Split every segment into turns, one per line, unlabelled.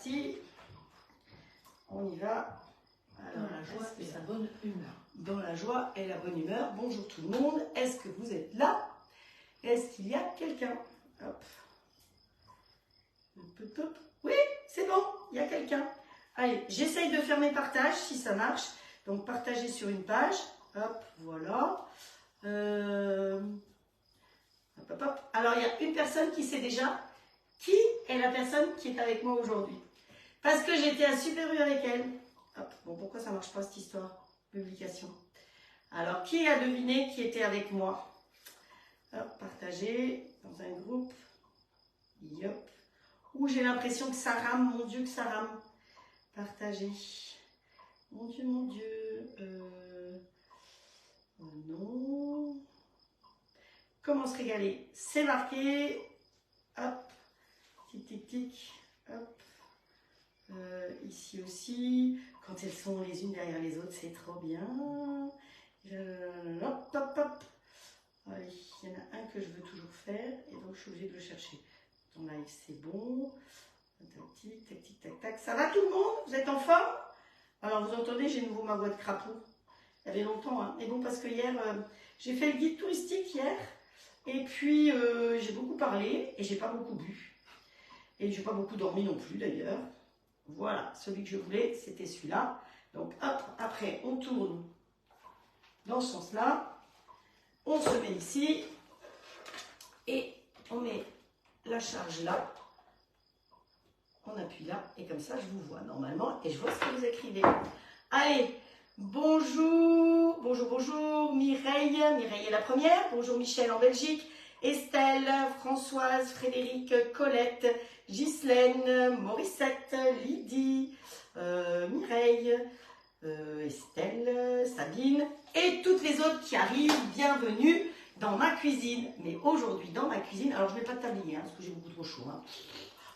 parti. On y va. Alors,
Dans la joie et la bonne humeur.
Dans la joie et la bonne humeur. Bonjour tout le monde. Est-ce que vous êtes là? Est-ce qu'il y a quelqu'un? Hop. Oui, c'est bon, il y a quelqu'un. Allez, j'essaye de faire mes partages si ça marche. Donc, partager sur une page. Hop, voilà. Hop, hop, hop. Alors, il y a une personne qui sait déjà qui est la personne qui est avec moi aujourd'hui. Parce que j'étais à Super U avec elle. Hop, bon, pourquoi ça ne marche pas cette histoire? Publication. Alors, qui a deviné qui était avec moi? Hop, partager dans un groupe. Yop. Ouh, j'ai l'impression que ça rame, mon Dieu, que ça rame. Partager. Mon Dieu, mon Dieu. Oh non. Comment se régaler? C'est marqué. Hop. Tic, tic, tic. Hop. Ici aussi. Quand elles sont les unes derrière les autres, c'est trop bien. Hop, hop, hop. Allez, il y en a un que je veux toujours faire. Et donc, je suis obligée de le chercher. Ton live, c'est bon. Tac, tac, tac, tac, tac. Ça va tout le monde? Vous êtes en forme? Alors, vous entendez, j'ai de nouveau ma voix de crapaud. Il y avait longtemps, hein. Et bon, parce que hier, j'ai fait le guide touristique hier. Et puis, j'ai beaucoup parlé et j'ai pas beaucoup bu. Et j'ai pas beaucoup dormi non plus, d'ailleurs. Voilà, celui que je voulais, c'était celui-là. Donc, hop, après, on tourne dans ce sens-là. On se met ici. Et on met la charge là. On appuie là. Et comme ça, je vous vois normalement. Et je vois ce que vous écrivez. Allez, bonjour. Bonjour, bonjour. Mireille. Mireille est la première. Bonjour Michel en Belgique. Estelle, Françoise, Frédéric, Colette, Ghislaine, Morissette, Lydie, Mireille, Estelle, Sabine et toutes les autres qui arrivent. Bienvenue dans ma cuisine. Mais aujourd'hui, dans ma cuisine, alors je ne mets pas de tablier hein, parce que j'ai beaucoup trop chaud. Hein.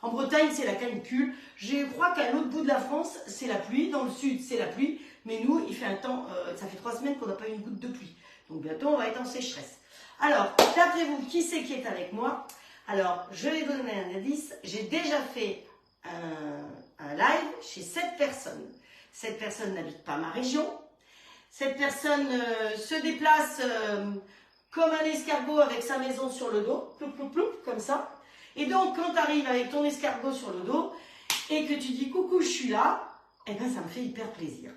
En Bretagne, c'est la canicule. Je crois qu'à l'autre bout de la France, c'est la pluie. Dans le sud, c'est la pluie. Mais nous, il fait un temps, ça fait 3 semaines qu'on n'a pas eu une goutte de pluie. Donc bientôt, on va être en sécheresse. Alors, d'après-vous, qui c'est qui est avec moi? Alors, je vais donner un indice. J'ai déjà fait un live chez cette personne. Cette personne n'habite pas ma région. Cette personne se déplace comme un escargot avec sa maison sur le dos. Ploup, ploup, ploup, comme ça. Et donc, quand tu arrives avec ton escargot sur le dos et que tu dis « Coucou, je suis là », eh bien, ça me fait hyper plaisir.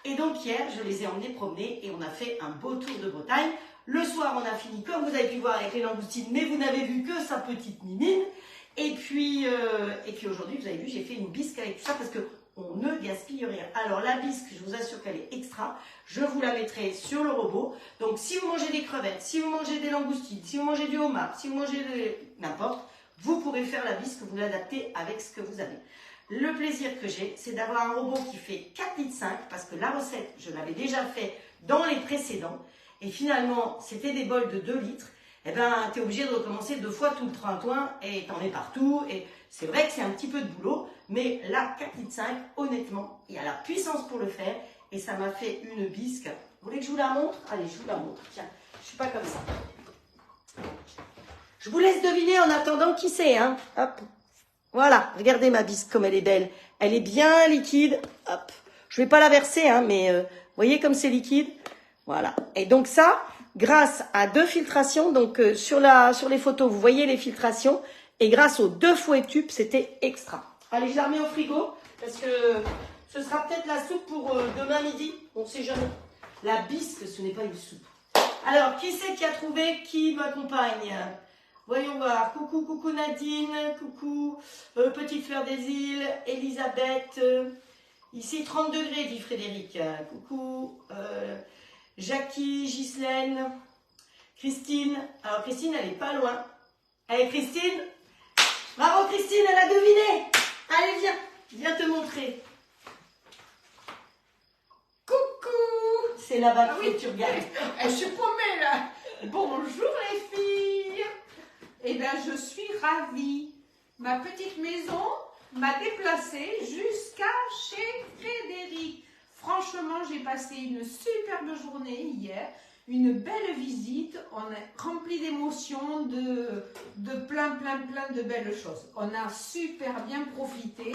Et donc, hier, je les ai emmenés promener et on a fait un beau tour de Bretagne. Le soir, on a fini, comme vous avez pu voir, avec les langoustines, mais vous n'avez vu que sa petite mimine. Et puis aujourd'hui, vous avez vu, j'ai fait une bisque avec tout ça parce qu'on ne gaspille rien. Alors, la bisque, je vous assure qu'elle est extra. Je vous la mettrai sur le robot. Donc, si vous mangez des crevettes, si vous mangez des langoustines, si vous mangez du homard, si vous mangez n'importe, vous pourrez faire la bisque, vous l'adaptez avec ce que vous avez. Le plaisir que j'ai, c'est d'avoir un robot qui fait 4,5 litres parce que la recette, je l'avais déjà fait dans les précédents. Et finalement, c'était des bols de 2 litres. Eh bien, tu es obligé de recommencer 2 fois tout le tintouin et t'en mets partout. Et c'est vrai que c'est un petit peu de boulot, mais là, 4,5 litres, honnêtement, il y a la puissance pour le faire. Et ça m'a fait une bisque. Vous voulez que je vous la montre? Allez, je vous la montre. Tiens, je ne suis pas comme ça. Je vous laisse deviner en attendant qui c'est. Hein. Hop. Voilà, regardez ma bisque comme elle est belle. Elle est bien liquide. Hop. Je ne vais pas la verser, hein, mais vous voyez comme c'est liquide. Voilà. Et donc ça, grâce à 2 filtrations, donc sur les photos, vous voyez les filtrations. Et grâce aux 2 fouets tubes, c'était extra. Allez, je la remets au frigo parce que ce sera peut-être la soupe pour demain midi. On ne sait jamais. La bisque, ce n'est pas une soupe. Alors, qui c'est qui a trouvé? Qui m'accompagne? Voyons voir. Coucou, coucou Nadine. Coucou Petite Fleur des Îles. Elisabeth. Ici, 30 degrés, dit Frédéric. Coucou Jackie, Ghislaine, Christine. Alors, Christine, elle n'est pas loin. Allez, Christine. Bravo, Christine, elle a deviné. Allez, viens. Viens te montrer. Coucou. C'est là-bas que tu regardes.
Je suis paumée là. Bonjour les filles. Eh bien, je suis ravie. Ma petite maison m'a déplacée jusqu'à chez Frédéric. Franchement, j'ai passé une superbe journée hier. Une belle visite. On est rempli d'émotions, de plein de belles choses. On a super bien profité.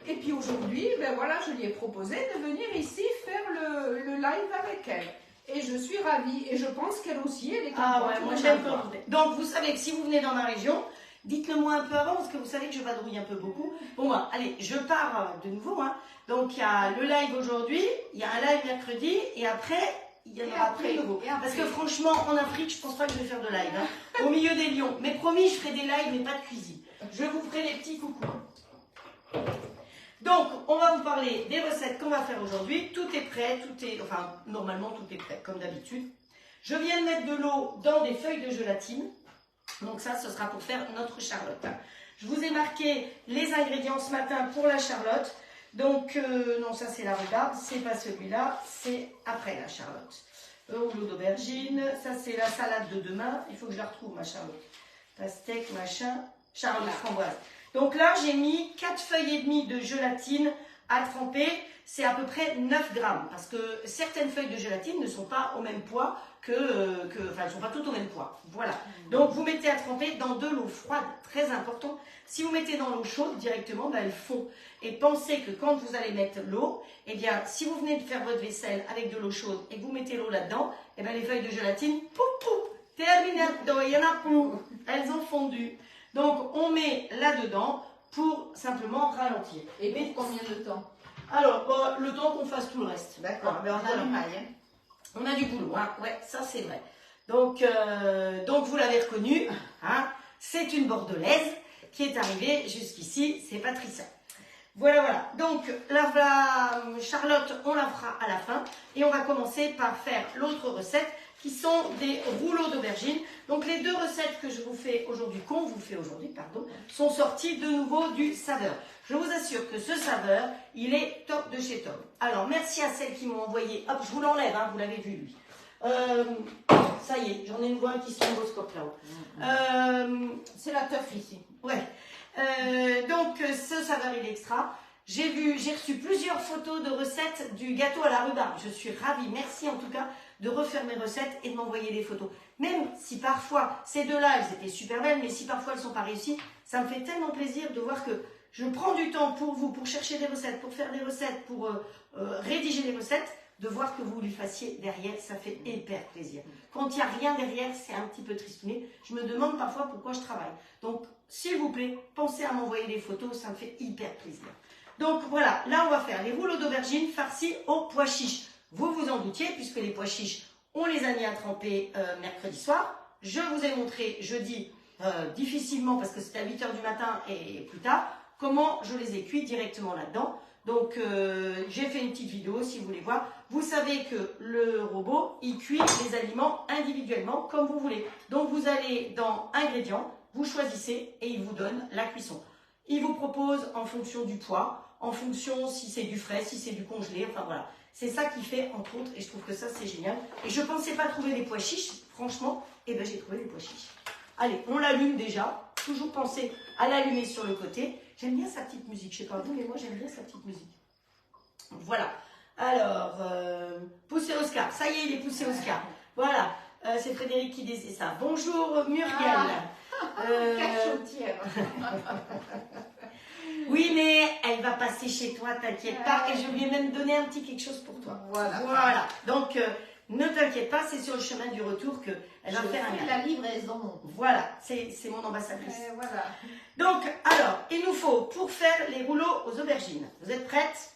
Et puis aujourd'hui, ben voilà, je lui ai proposé de venir ici faire le live avec elle. Et je suis ravie. Et je pense qu'elle aussi, elle est contente.
Ah ouais, moi j'aime quand vous venez. Donc vous savez que si vous venez dans ma région, dites-le moi un peu avant parce que vous savez que je vadrouille un peu beaucoup. Bon, bah, allez, je pars de nouveau. Hein. Donc il y a le live aujourd'hui, il y a un live mercredi et après, il y en aura après nouveau. Parce que franchement, en Afrique, je pense pas que je vais faire de live. Hein, au milieu des lions. Mais promis, je ferai des lives mais pas de cuisine. Je vous ferai les petits coucous. Donc, on va vous parler des recettes qu'on va faire aujourd'hui. Tout est prêt, enfin, normalement, tout est prêt, comme d'habitude. Je viens de mettre de l'eau dans des feuilles de gélatine. Donc ça, ce sera pour faire notre charlotte. Je vous ai marqué les ingrédients ce matin pour la charlotte. Donc, non, ça c'est la rhubarbe, c'est pas celui-là, c'est après la charlotte. L'eau d'aubergine, ça c'est la salade de demain. Il faut que je la retrouve, ma charlotte. Pastèque, machin, charlotte framboise. Donc là, j'ai mis 4 feuilles et demie de gélatine à tremper. C'est à peu près 9 grammes. Parce que certaines feuilles de gélatine ne sont pas au même poids enfin, elles ne sont pas toutes au même poids. Voilà. Donc, vous mettez à tremper dans de l'eau froide, très important. Si vous mettez dans l'eau chaude directement, ben, elle fond. Et pensez que quand vous allez mettre l'eau, eh bien, si vous venez de faire votre vaisselle avec de l'eau chaude et que vous mettez l'eau là-dedans, eh bien, les feuilles de gélatine, pouf, pouf, terminato, il y en a plus. Elles ont fondu. Donc, on met là-dedans pour simplement ralentir.
Et pour combien de temps?
Alors, bon, le temps qu'on fasse tout le reste.
D'accord, mais on a du maille. Hein.
On a du boulot, hein. Ouais, ça c'est vrai. Donc vous l'avez reconnu, hein, c'est une Bordelaise qui est arrivée jusqu'ici, c'est Patricia. Voilà, voilà. Donc la Charlotte, on la fera à la fin. Et on va commencer par faire l'autre recette qui sont des rouleaux d'aubergines. Donc les deux recettes que je vous fais aujourd'hui, pardon, sont sorties de nouveau du Saveur. Je vous assure que ce Saveur, il est top de chez top. Alors merci à celles qui m'ont envoyé, hop, je vous l'enlève, hein, vous l'avez vu lui. Ça y est, j'en ai une voix qui se stroboscope là-haut.
C'est la teuf ici.
Ouais. Donc ce Saveur, il est extra. J'ai reçu plusieurs photos de recettes du gâteau à la rhubarbe. Je suis ravie, merci en tout cas de refaire mes recettes et de m'envoyer des photos. Même si parfois, ces deux-là, elles étaient super belles, mais si parfois elles ne sont pas réussies, ça me fait tellement plaisir de voir que je prends du temps pour vous, pour chercher des recettes, pour faire des recettes, pour rédiger des recettes, de voir que vous lui fassiez derrière, ça fait hyper plaisir. Quand il n'y a rien derrière, c'est un petit peu tristouné. Je me demande parfois pourquoi je travaille. Donc, s'il vous plaît, pensez à m'envoyer des photos, ça me fait hyper plaisir. Donc voilà, là on va faire les rouleaux d'aubergines farcis aux pois chiches. Vous vous en doutiez, puisque les pois chiches, on les a mis à tremper mercredi soir. Je vous ai montré jeudi, difficilement, parce que c'était à 8h du matin et plus tard, comment je les ai cuits directement là-dedans. Donc j'ai fait une petite vidéo si vous voulez voir. Vous savez que le robot, il cuit les aliments individuellement comme vous voulez. Donc vous allez dans ingrédients, vous choisissez et il vous donne la cuisson. Il vous propose en fonction du poids, en fonction si c'est du frais, si c'est du congelé, enfin voilà. C'est ça qui fait entre autres et je trouve que ça c'est génial. Et je ne pensais pas trouver des pois chiches, franchement, et bien j'ai trouvé des pois chiches. Allez, on l'allume déjà. Toujours penser à l'allumer sur le côté. J'aime bien sa petite musique, je ne sais pas vous, mais moi j'aime bien sa petite musique. Voilà. Alors, poussé Oscar. Ça y est, il est poussé Oscar. Voilà. C'est Frédéric qui disait ça. Bonjour Muriel.
Cachotière.
Oui, mais elle va passer chez toi, t'inquiète pas. Et je lui ai même donné un petit quelque chose pour toi.
Voilà.
Voilà. Donc, ne t'inquiète pas, c'est sur le chemin du retour qu'elle va faire un
la livraison.
Voilà, c'est mon ambassadrice.
Voilà.
Donc, alors, il nous faut, pour faire les rouleaux aux aubergines, vous êtes prêtes?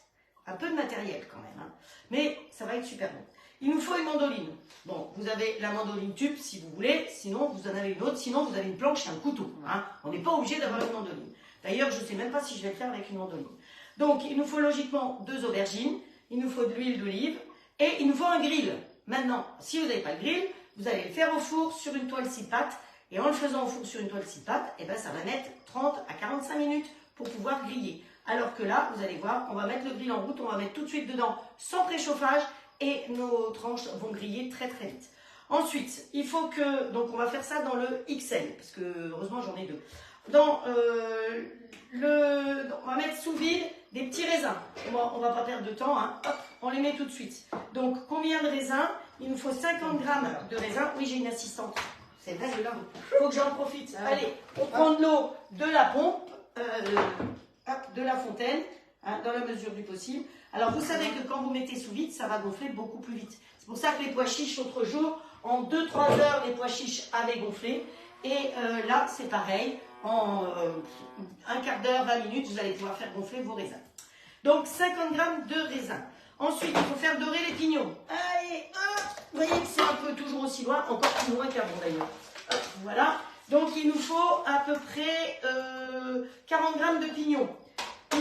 Un peu de matériel quand même, hein. Mais ça va être super bon. Il nous faut une mandoline. Bon, vous avez la mandoline tube si vous voulez, sinon vous en avez une autre, sinon vous avez une planche et un couteau. Hein. On n'est pas obligé d'avoir une mandoline. D'ailleurs, je ne sais même pas si je vais le faire avec une mandoline. Donc, il nous faut logiquement 2 aubergines, il nous faut de l'huile d'olive et il nous faut un grill. Maintenant, si vous n'avez pas de grill, vous allez le faire au four sur une toile 6 pattes. Et en le faisant au four sur une toile 6 pattes, eh ben, ça va mettre 30 à 45 minutes pour pouvoir griller. Alors que là, vous allez voir, on va mettre le grill en route, on va mettre tout de suite dedans sans préchauffage et nos tranches vont griller très très vite. Ensuite, il faut que, donc on va faire ça dans le XL, parce que heureusement j'en ai 2. On va mettre sous vide des petits raisins. On va pas perdre de temps, hein. Hop, on les met tout de suite. Donc combien de raisins? Il nous faut 50 grammes de raisins. Oui, j'ai une assistante. C'est vrai, il faut que j'en profite. Allez, on prend de l'eau de la pompe, de la fontaine. hein, dans la mesure du possible. Alors vous savez que quand vous mettez sous vide, ça va gonfler beaucoup plus vite. C'est pour ça que les pois chiches, l'autre jour, en 2-3 heures, les pois chiches avaient gonflé. Et là, c'est pareil, en un quart d'heure, 20 minutes, vous allez pouvoir faire gonfler vos raisins. Donc 50 g de raisins. Ensuite, il faut faire dorer les pignons. Allez, hop, vous voyez que c'est un peu toujours aussi loin, encore plus loin qu'avant d'ailleurs. Voilà, donc il nous faut à peu près 40 g de pignons.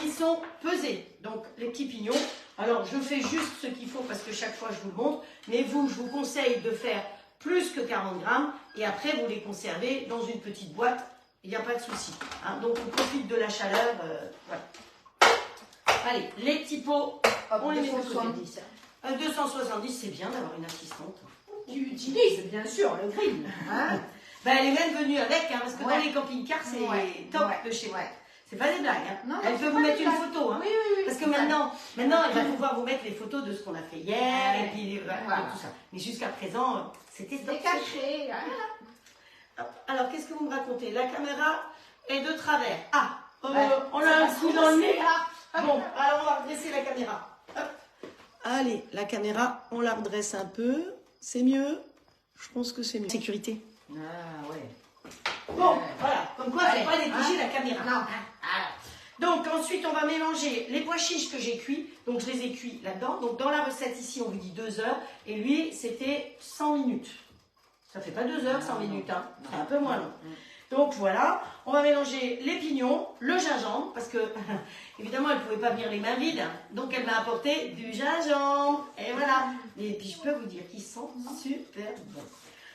Ils sont pesés, donc les petits pignons. Alors je fais juste ce qu'il faut parce que chaque fois je vous le montre, mais vous, je vous conseille de faire plus que 40 grammes et après vous les conservez dans une petite boîte, il n'y a pas de souci. Hein. Donc on profite de la chaleur. Voilà. Allez, les petits pots, on les met de côté. 270, c'est bien d'avoir une assistante.
Tu utilises bien sûr le grill. Hein.
Ben, elle est même venue avec, hein, parce que dans les camping-cars, c'est top de chez moi. C'est pas des blagues. Hein. Non, elle peut vous mettre une photo. Hein. Oui. Parce que maintenant, elle va pouvoir vous mettre les photos de ce qu'on a fait hier et puis voilà. Tout ça. Mais jusqu'à présent, c'était
caché.
Alors, qu'est-ce que vous me racontez? La caméra est de travers. Ah, on a un coup dans le nez. Bon, alors on va redresser la caméra. Hop. Allez, la caméra, on la redresse un peu. C'est mieux? Je pense que c'est mieux. Sécurité.
Ah ouais.
Bon, voilà. Comme quoi, il ne faut pas négliger la caméra. Non. Donc, ensuite, on va mélanger les pois chiches que j'ai cuits. Donc, je les ai cuits là-dedans. Donc, dans la recette ici, on vous dit 2 heures. Et lui, c'était 100 minutes. Ça fait pas 2 heures, 100 minutes. Hein. C'est un peu moins long. Donc, voilà. On va mélanger les pignons, le gingembre. Parce que, évidemment, elle ne pouvait pas venir les mains vides. Donc, elle m'a apporté du gingembre. Et voilà. Et puis, je peux vous dire qu'ils sont super bons.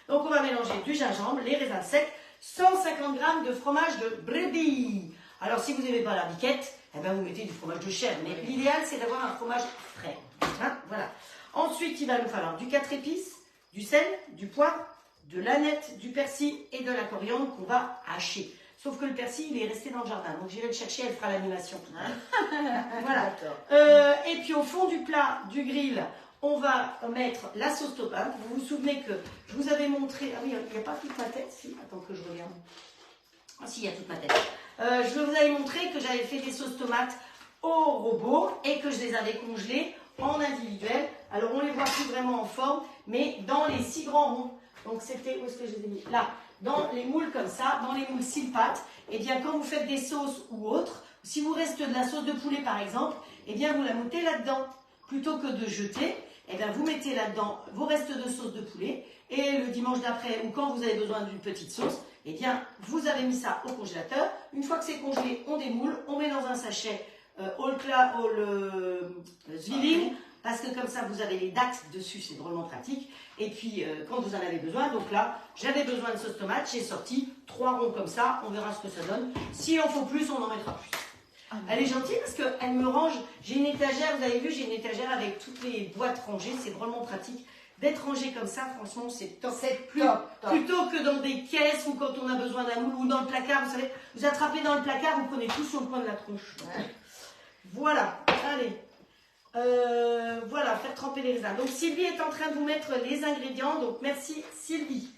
Donc, on va mélanger du gingembre, les raisins secs, 150 g de fromage de brebis. Alors, si vous n'aimez pas la biquette, eh ben, vous mettez du fromage de chèvre. Mais l'idéal, c'est d'avoir un fromage frais. Hein, voilà. Ensuite, il va nous falloir du 4 épices, du sel, du poivre, de l'aneth, du persil et de la coriandre qu'on va hacher. Sauf que le persil, il est resté dans le jardin. Donc, j'irai le chercher, elle fera l'animation. Voilà. Et puis, au fond du plat, du grill, on va mettre la sauce tomate. Vous vous souvenez que je vous avais montré... Ah oui, il n'y a pas toute ma tête, si. Attends que je regarde. Ah si, il y a toute ma tête. Je vous avais montré que j'avais fait des sauces tomates au robot et que je les avais congelées en individuel. Alors, on ne les voit plus vraiment en forme, mais dans les 6 grands ronds. Donc, c'était... Où est-ce que je les ai mis? Là. Dans les moules comme ça, dans les moules Silpat. Eh bien, quand vous faites des sauces ou autres, si vous reste de la sauce de poulet, par exemple, eh bien, vous la mettez là-dedans. Plutôt que de jeter, eh bien, vous mettez là-dedans vos restes de sauce de poulet et le dimanche d'après ou quand vous avez besoin d'une petite sauce, eh bien, vous avez mis ça au congélateur. Une fois que c'est congelé, on démoule, on met dans un sachet Zwilling parce que comme ça, vous avez les dates dessus, c'est drôlement pratique. Et puis, quand vous en avez besoin, donc là, j'avais besoin de sauce tomate, j'ai sorti 3 ronds comme ça, on verra ce que ça donne. S'il en faut plus, on en mettra plus. Elle est gentille parce qu'elle me range. J'ai une étagère, vous avez vu, j'ai une étagère avec toutes les boîtes rangées. C'est vraiment pratique. D'être rangé comme ça, franchement, c'est top. C'est top. Plutôt que dans des caisses ou quand on a besoin d'un moule ou dans le placard. Vous savez, vous attrapez dans le placard, vous prenez tout sur le coin de la tronche. Ouais. Voilà, allez. Voilà, faire tremper les raisins. Donc Sylvie est en train de vous mettre les ingrédients. Donc merci Sylvie.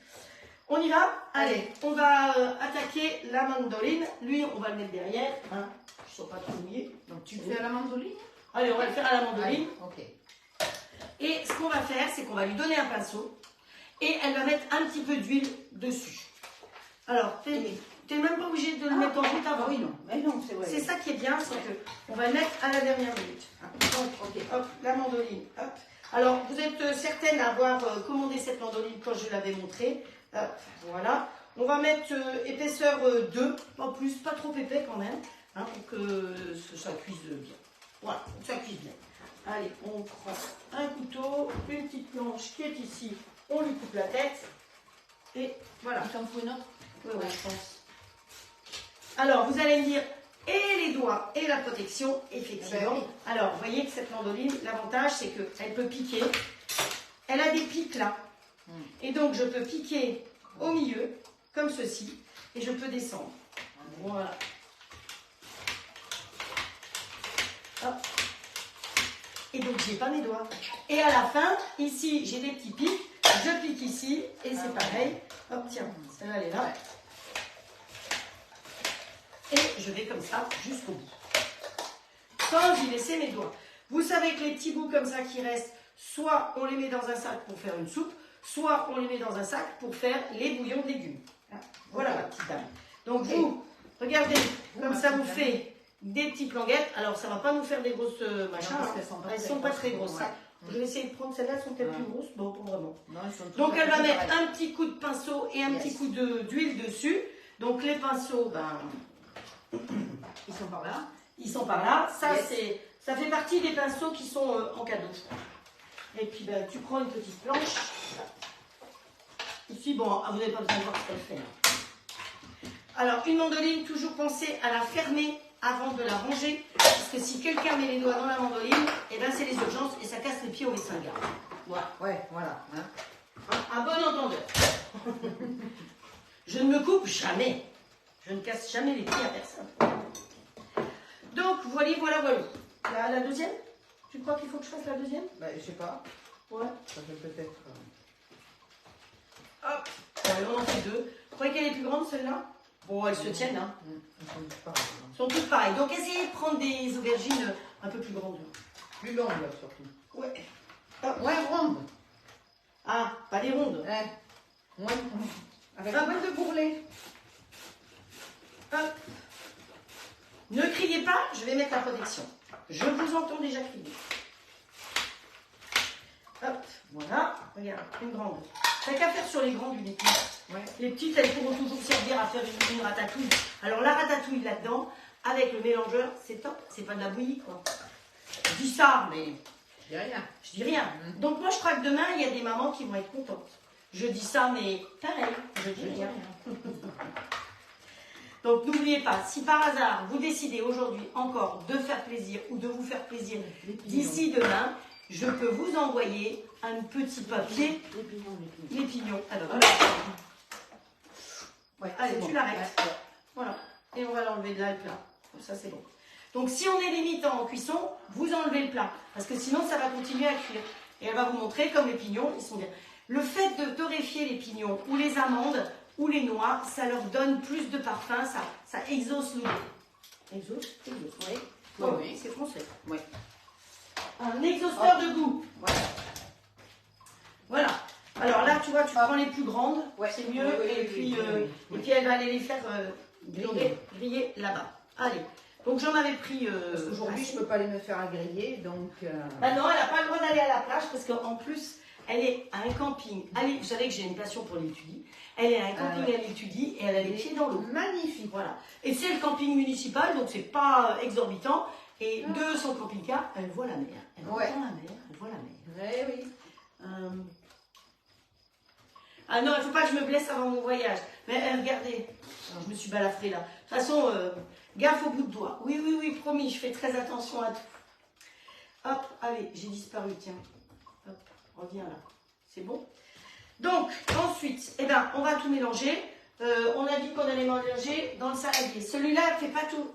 On y va? Allez, on va attaquer la mandoline. Lui, on va le mettre derrière. Hein. Je ne sens pas trop mouillé.
Donc tu le fais à la mandoline?
Allez, on va le faire à la mandoline.
Ok.
Et ce qu'on va faire, c'est qu'on va lui donner un pinceau. Et elle va mettre un petit peu d'huile dessus. Alors, tu n'es même pas obligé de le mettre en route avant.
Oui, non. Mais non, c'est vrai.
C'est ça qui est bien, c'est qu'on va le mettre à la dernière minute. Donc, ok, hop, la mandoline. Hop. Alors, vous êtes certaine d'avoir commandé cette mandoline quand je l'avais montrée. Voilà. On va mettre épaisseur 2, en plus, pas trop épais quand même, hein, pour que ça cuise bien. Voilà, pour que ça cuise bien. Allez, on prend un couteau, une petite planche qui est ici, on lui coupe la tête, et voilà.
Il t'en faut une autre?
Oui, je pense. Alors, vous allez me dire, et les doigts, et la protection, effectivement. Oui. Alors, vous voyez que cette mandoline, l'avantage, c'est qu'elle peut piquer. Elle a des pics là. Et donc, je peux piquer au milieu, comme ceci, et je peux descendre. Voilà. Hop. Et donc, j'ai pas mes doigts. Et à la fin, ici, j'ai des petits pics. Je pique ici, et c'est pareil. Hop, tiens, celle-là, elle est là. Et je vais comme ça jusqu'au bout. sans y laisser mes doigts. Vous savez que les petits bouts comme ça qui restent, soit on les met dans un sac pour faire une soupe, soit on les met dans un sac pour faire les bouillons de légumes. Voilà ma petite dame. Donc vous, regardez, comme ça vous fait des petites languettes. Alors ça va pas nous faire des grosses machins,
Non,
hein. Elles sont pas très grosses.
Ouais.
Je vais essayer de prendre celles-là, elles sont peut-être plus grosses. Bon, pas vraiment.
Non, ils sont tous
Donc elle va
pareils.
mettre un petit coup de pinceau et un petit coup d'huile dessus. Donc les pinceaux, ben,
Ils sont par là.
ils sont par là. Ça,
Yes.
ça fait partie des pinceaux qui sont en cadeau, je crois. Et puis ben, tu prends une petite planche. Ici, bon, vous n'avez pas besoin de voir ce qu'elle fait. Hein. Alors, une mandoline, toujours penser à la fermer avant de la ranger. Parce que si quelqu'un met les doigts dans la mandoline, eh ben, c'est les urgences et ça casse les pieds au médecin de garde.
Ouais, voilà. Hein.
Un bon entendeur. Je ne me coupe jamais. Je ne casse jamais les pieds à personne. Donc, voilà. La deuxième? Tu crois qu'il faut que je fasse la deuxième?
Bah, je sais pas.
Ouais.
Ça fait peut-être.
Hop. Allez, on en fait deux. Vous croyez qu'elle est plus grande, celle-là? Bon, elles se tiennent, hein.
Ils sont tous pareils. Hein.
Elles sont toutes pareilles. Donc, essayez de prendre des aubergines un peu plus grandes.
Plus longues, surtout.
Ouais.
Ouais, rondes.
Ah, pas des rondes.
Ouais. Ouais. Avec
Hop.
moins de bourrelets.
Hop. Ne criez pas, je vais mettre la protection. Je vous entends déjà crier. Hop, voilà. Regarde, une grande. T'as qu'à faire sur les grandes une épine.
Ouais.
Les petites, elles pourront toujours servir à faire une ratatouille. Alors la ratatouille là-dedans, avec le mélangeur, c'est top. C'est pas de la bouillie, quoi. Je dis ça, mais
Je dis rien.
je dis rien. Donc moi, je crois que demain, il y a des mamans qui vont être contentes. Je dis ça, mais pareil, je dis rien. Donc n'oubliez pas, si par hasard, vous décidez aujourd'hui encore de faire plaisir ou de vous faire plaisir d'ici demain, je peux vous envoyer un petit papier. Les pignons. Alors, voilà.
Ouais,
Allez,
c'est
tu
bon.
l'arrêtes.
Ouais.
Voilà. Et on va l'enlever de là le plat. Comme ça, c'est bon. Donc, si on est limite en cuisson, vous enlevez le plat. Parce que sinon, ça va continuer à cuire. Et elle va vous montrer comme les pignons, ils sont bien. Le fait de torréfier les pignons ou les amandes ou les noix, ça leur donne plus de parfum, ça exauce l'odeur. Exauce? Oui.
Oui, oui.
C'est français.
Oui.
Un exhausteur de goût.
Voilà.
Voilà. Alors là, tu vois, tu prends les plus grandes,
Ouais.
c'est mieux.
Oui, oui,
et,
oui,
puis,
oui, oui.
et puis, elle va aller les faire griller là-bas. Allez. Donc, j'en avais pris...
Aujourd'hui,
assez.
je ne peux pas les me faire à griller, donc.
Bah non, elle n'a pas le droit d'aller à la plage parce qu'en plus, elle est à un camping. Allez, vous savez que j'ai une passion pour l'Étudie. Elle est à un camping à l'Étudie et elle a les pieds dans l'eau.
Magnifique.
Voilà. Et c'est le camping municipal, donc c'est pas exorbitant. Et de son camping-car, elle voit la mer. Elle voit
Ouais.
la mer, elle voit la mer.
Oui, oui.
Ah non, il ne faut pas que je me blesse avant mon voyage. Mais regardez, je me suis balafrée là. De toute façon, gaffe au bout de doigt. Oui, oui, oui, promis, je fais très attention à tout. Hop, allez, j'ai disparu, tiens. Hop, reviens là. C'est bon? Donc, ensuite, eh ben, on va tout mélanger. On a dit qu'on allait mélanger dans le saladier. Celui-là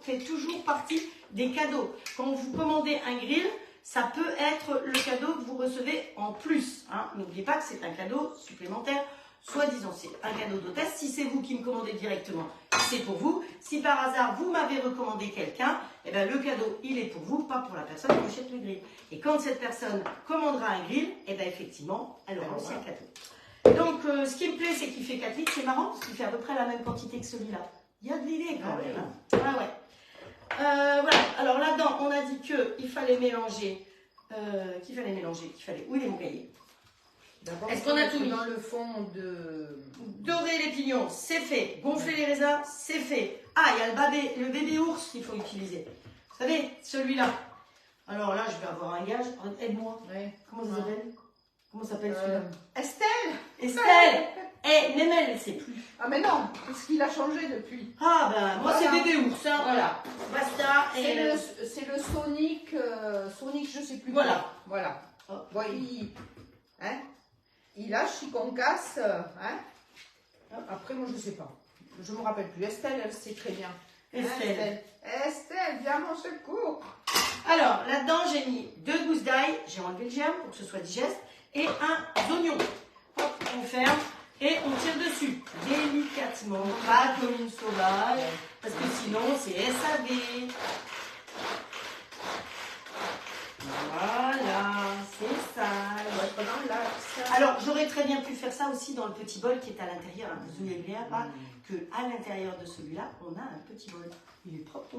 fait toujours partie des cadeaux. Quand vous commandez un grill, ça peut être le cadeau que vous recevez en plus. Hein. N'oubliez pas que c'est un cadeau supplémentaire, soi-disant. C'est un cadeau d'hôtesse. Si c'est vous qui me commandez directement, c'est pour vous. Si par hasard, vous m'avez recommandé quelqu'un, eh ben, le cadeau, il est pour vous, pas pour la personne qui achète le grill. Et quand cette personne commandera un grill, eh ben, effectivement, elle aura aussi un cadeau. Donc, ce qui me plaît, c'est qu'il fait 4 litres. C'est marrant parce qu'il fait à peu près la même quantité que celui-là. Il y a de l'idée quand même. Hein. Ah ouais. Voilà. Alors là-dedans, on a dit qu'il fallait mélanger. Où il est mon cahier? Est-ce qu'on a tout mis?
Dans le fond de.
Dorer les pignons, c'est fait. Gonfler les raisins, c'est fait. Ah, il y a le bébé ours qu'il faut utiliser. Vous savez, celui-là. Alors là, je vais avoir un gage. Aide-moi.
Ouais.
Comment ça s'appelle? Comment s'appelle celui-là?
Estelle.
Estelle. Eh, Némel, elle ne sait plus.
Ah mais non, qu'est-ce qu'il a changé depuis?
Ah ben, moi
Voilà.
c'est bébé ours, hein, voilà. Basta. Et
C'est le Sonic, Sonic je sais plus.
Voilà.
Voilà.
Oh.
Ouais, il lâche, il concasse. Après, moi, je sais pas. Je me rappelle plus. Estelle, elle sait très bien.
Estelle.
Estelle, viens à mon secours.
Alors, là-dedans, j'ai mis 2 gousses d'ail, j'ai enlevé le germe pour que ce soit digeste, et un oignon. Hop, on ferme et on tire dessus. Délicatement, pas comme une sauvage, parce que sinon, c'est SAV. Alors, j'aurais très bien pu faire ça aussi dans le petit bol qui est à l'intérieur. Hein. Vous voyez bien pas qu'à l'intérieur de celui-là, on a un petit bol. Il est propre, ton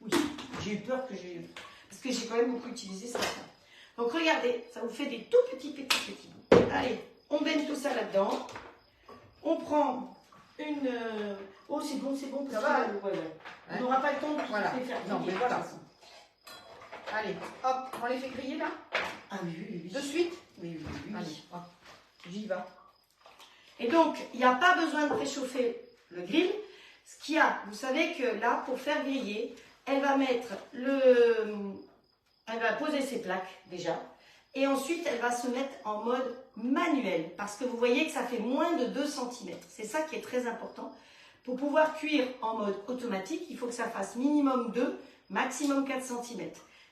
Oui, j'ai eu peur que j'ai... Parce que j'ai quand même beaucoup utilisé ça. Donc, regardez, ça vous fait des tout petits bouts. Allez, on baigne tout ça là-dedans. On prend une... Oh, c'est bon, parce
ça va.
que... On n'aura pas le temps de
Voilà.
les faire.
Non, mais voilà. Allez, hop, on les fait griller là?
Ah oui.
De suite?
Oui.
Allez, hop, j'y vais.
Et donc, il n'y a pas besoin de préchauffer le grill. Ce qu'il y a, vous savez que là, pour faire griller, elle va poser ses plaques déjà. Et ensuite, elle va se mettre en mode manuel. Parce que vous voyez que ça fait moins de 2 cm. C'est ça qui est très important. Pour pouvoir cuire en mode automatique, il faut que ça fasse minimum 2, maximum 4 cm.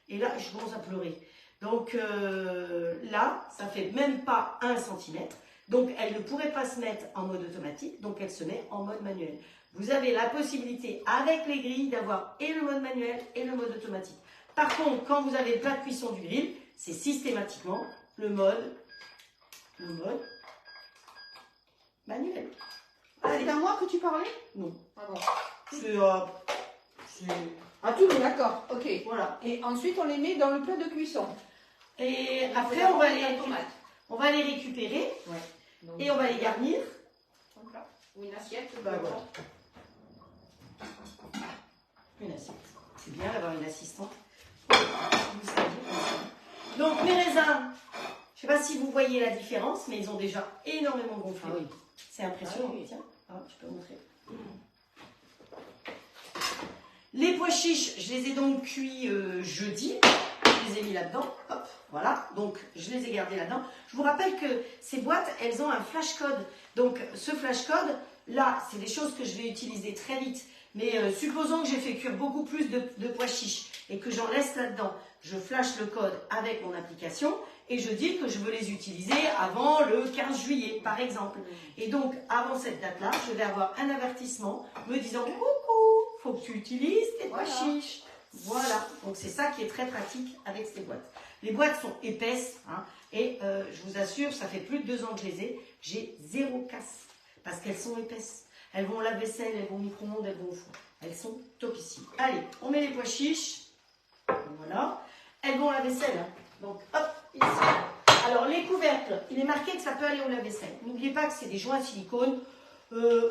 Et là, je commence à pleurer. Donc là, ça fait même pas 1 cm. Donc, elle ne pourrait pas se mettre en mode automatique. Donc, elle se met en mode manuel. Vous avez la possibilité, avec les grilles, d'avoir et le mode manuel et le mode automatique. Par contre, quand vous avez le plat de cuisson du grill, c'est systématiquement le mode manuel.
C'est à moi que tu parlais?
Non.
Ah bon.
C'est
Ah, tout bon, d'accord, ok.
voilà.
Et ensuite, on les met dans le plat de cuisson.
Et après, on va les récupérer.
Ouais. Donc,
Et on va les garnir.
comme ça. Ou une assiette.
Bah, voilà. Une assiette. C'est bien d'avoir une assistante. Donc mes raisins, je ne sais pas si vous voyez la différence, mais ils ont déjà énormément gonflé.
Ah oui.
C'est impressionnant.
Ah oui.
Tiens, je peux montrer. Les pois chiches, je les ai donc cuits jeudi. Je les ai mis là-dedans. Hop, voilà. Donc, je les ai gardés là-dedans. Je vous rappelle que ces boîtes, elles ont un flash code. Donc, ce flash code, là, c'est des choses que je vais utiliser très vite. Mais supposons que j'ai fait cuire beaucoup plus de pois chiches et que j'en laisse là-dedans. Je flash le code avec mon application et je dis que je veux les utiliser avant le 15 juillet, par exemple. Et donc, avant cette date-là, je vais avoir un avertissement me disant « Coucou, faut que tu utilises tes pois chiches ». Voilà, donc c'est ça qui est très pratique avec ces boîtes. Les boîtes sont épaisses hein, et je vous assure, ça fait plus de 2 ans que je les ai, j'ai 0 casse parce qu'elles sont épaisses. Elles vont au lave-vaisselle, elles vont au micro-ondes, elles vont au four. Elles sont topissimes. Allez, on met les pois chiches. Voilà. Elles vont au lave-vaisselle. Hein. Donc, hop, ici. Alors, les couvercles, il est marqué que ça peut aller au lave-vaisselle. N'oubliez pas que c'est des joints à silicone.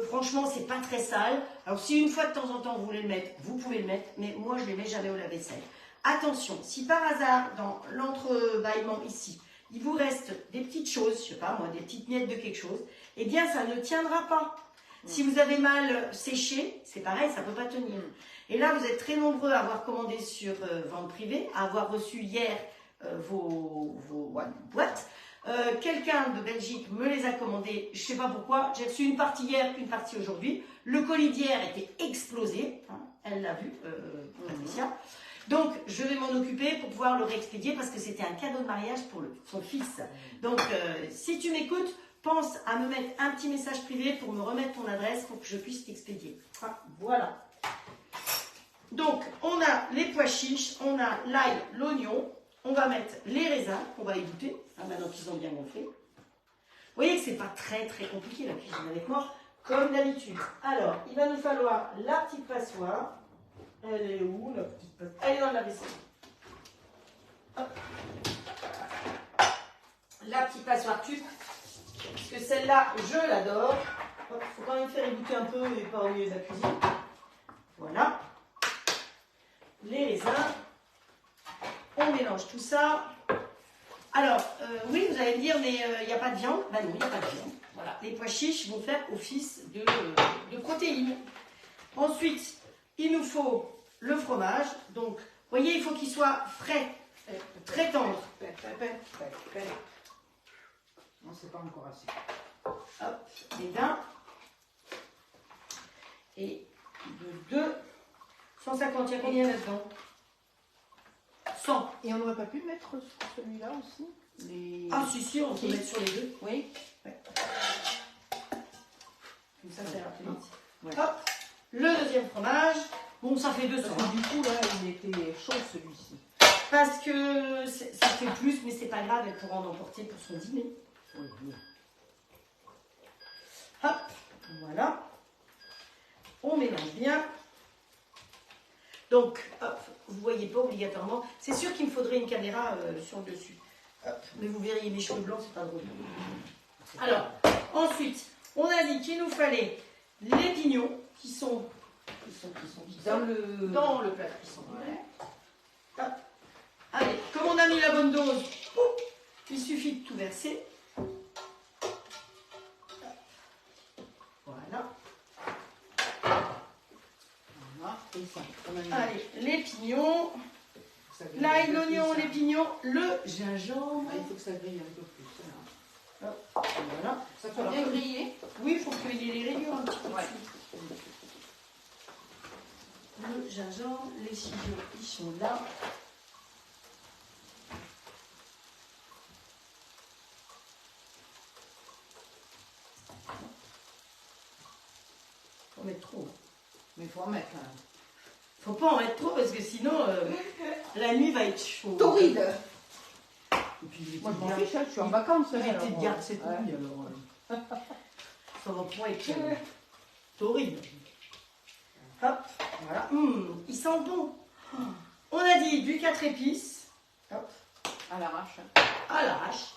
Franchement, c'est pas très sale. Alors, si une fois de temps en temps vous voulez le mettre, vous pouvez le mettre. Mais moi, je ne les mets jamais au lave-vaisselle. Attention, si par hasard, dans l'entrebâillement ici, il vous reste des petites choses, je sais pas moi, des petites miettes de quelque chose, eh bien, ça ne tiendra pas. Si vous avez mal séché, c'est pareil, ça ne peut pas tenir. Et là, vous êtes très nombreux à avoir commandé sur vente privée, à avoir reçu hier vos boîtes. Quelqu'un de Belgique me les a commandées, je ne sais pas pourquoi. J'ai reçu une partie hier, une partie aujourd'hui. Le colis d'hier était explosé, hein, elle l'a vu, Patricia. Donc, je vais m'en occuper pour pouvoir le réexpédier parce que c'était un cadeau de mariage pour son fils. Donc, si tu m'écoutes, pense à me mettre un petit message privé pour me remettre ton adresse pour que je puisse t'expédier. Ah, voilà. Donc, on a les pois chiches, on a l'ail, l'oignon, on va mettre les raisins, qu'on va égoutter, hein, maintenant qu'ils ont bien gonflé. Vous voyez que c'est pas très compliqué la cuisine avec moi, comme d'habitude. Alors, il va nous falloir la petite passoire. Elle est où la petite passoire? Elle est dans la vaisselle. Hop. La petite passoire tube. Parce que celle-là, je l'adore. Il faut quand même faire égoutter un peu et pas au milieu de la cuisine. Voilà. Les raisins. On mélange tout ça. Alors, oui, vous allez me dire, mais il n'y a pas de viande. Ben non, il n'y a pas de viande. Voilà. Les pois chiches vont faire office de protéines. Ensuite, il nous faut le fromage. Donc, vous voyez, il faut qu'il soit frais, très tendre.
Non, c'est pas encore assez.
Hop, et d'un. Et de 2. 150, il y a combien là-dedans? 100.
Et on n'aurait pas pu mettre celui-là aussi
Ah, si, on peut mettre sur les deux. Oui. Ouais. Comme ça, ça ira plus vite. Ouais. Hop, le deuxième fromage. Bon, ça fait 200.
Parce que du coup, là, il était chaud celui-ci.
Parce que ça fait plus, mais c'est pas grave, elle pourra en emporter pour son dîner. Oui, oui. Hop, voilà. On mélange bien. Donc, hop, vous ne voyez pas obligatoirement. C'est sûr qu'il me faudrait une caméra sur le dessus. Hop, mais vous verriez mes cheveux blancs, c'est pas drôle. Alors, ensuite, on a dit qu'il nous fallait les pignons qui sont
Dans le plat de cuisson.
ouais. Hop. Allez, comme on a mis la bonne dose, il suffit de tout verser. Voilà.
Voilà, et ça.
Allez, les pignons, l'ail, l'oignon, les pignons, le gingembre.
Ah, il faut que ça grille un peu plus. Là.
Voilà.
Ça soit bien grillé.
Oui, il faut qu'il y ait les rayures un petit peu
Ouais.
dessus. Le gingembre, les ciseaux, ils sont là. Faut en mettre trop.
Mais il faut en mettre. Hein.
Faut pas en mettre trop parce que sinon la nuit va être chaude.
Torride.
Et puis les
Moi je m'en
petites
fiche, hein, je suis en vacances.
gardes,
alors,
les petites gardes, c'est
ouais.
pourri alors. Ça va pas être torride. Hop, voilà. Il sent bon. On a dit du 4 épices. Hop.
À l'arrache.
À l'arrache.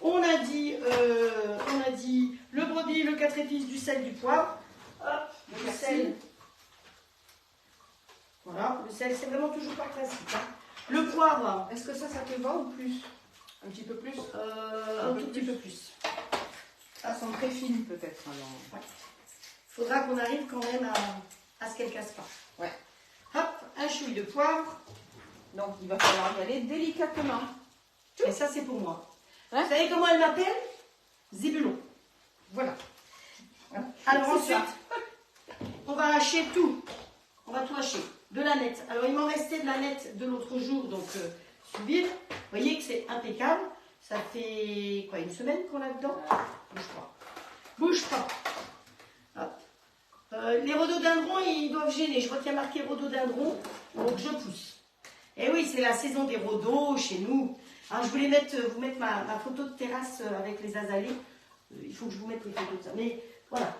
On a dit le brebis, le 4 épices, du sel, du poivre. Hop,
Le
le sel. Voilà, le sel, c'est vraiment toujours pas classique. Hein. Le poivre,
Est-ce que ça te va ou plus? Un petit peu plus?
un tout petit peu plus.
Elles sont très fines peut-être. Alors.
Ouais. Faudra qu'on arrive quand même à ce qu'elle casse pas.
Ouais.
Hop, un chouï de poivre.
Donc il va falloir y aller délicatement.
Et ça, c'est pour moi.
Hein?
Vous savez comment elle m'appelle? Zébulon. Voilà. Alors
C'est
ensuite, on va hacher tout. On va tout hacher. De la nette. Alors il m'en restait de la nette de l'autre jour, donc sous vide. Vous voyez que c'est impeccable. Ça fait quoi, une semaine qu'on l'a dedans? Bouge pas. Bouge pas. Hop. Les rhododendrons, ils doivent gêner. Je vois qu'il y a marqué rhododendron, donc je pousse. Et oui, c'est la saison des rhodos chez nous. Alors, je voulais vous mettre ma photo de terrasse avec les azalées. Il faut que je vous mette les photos de ça. Mais voilà.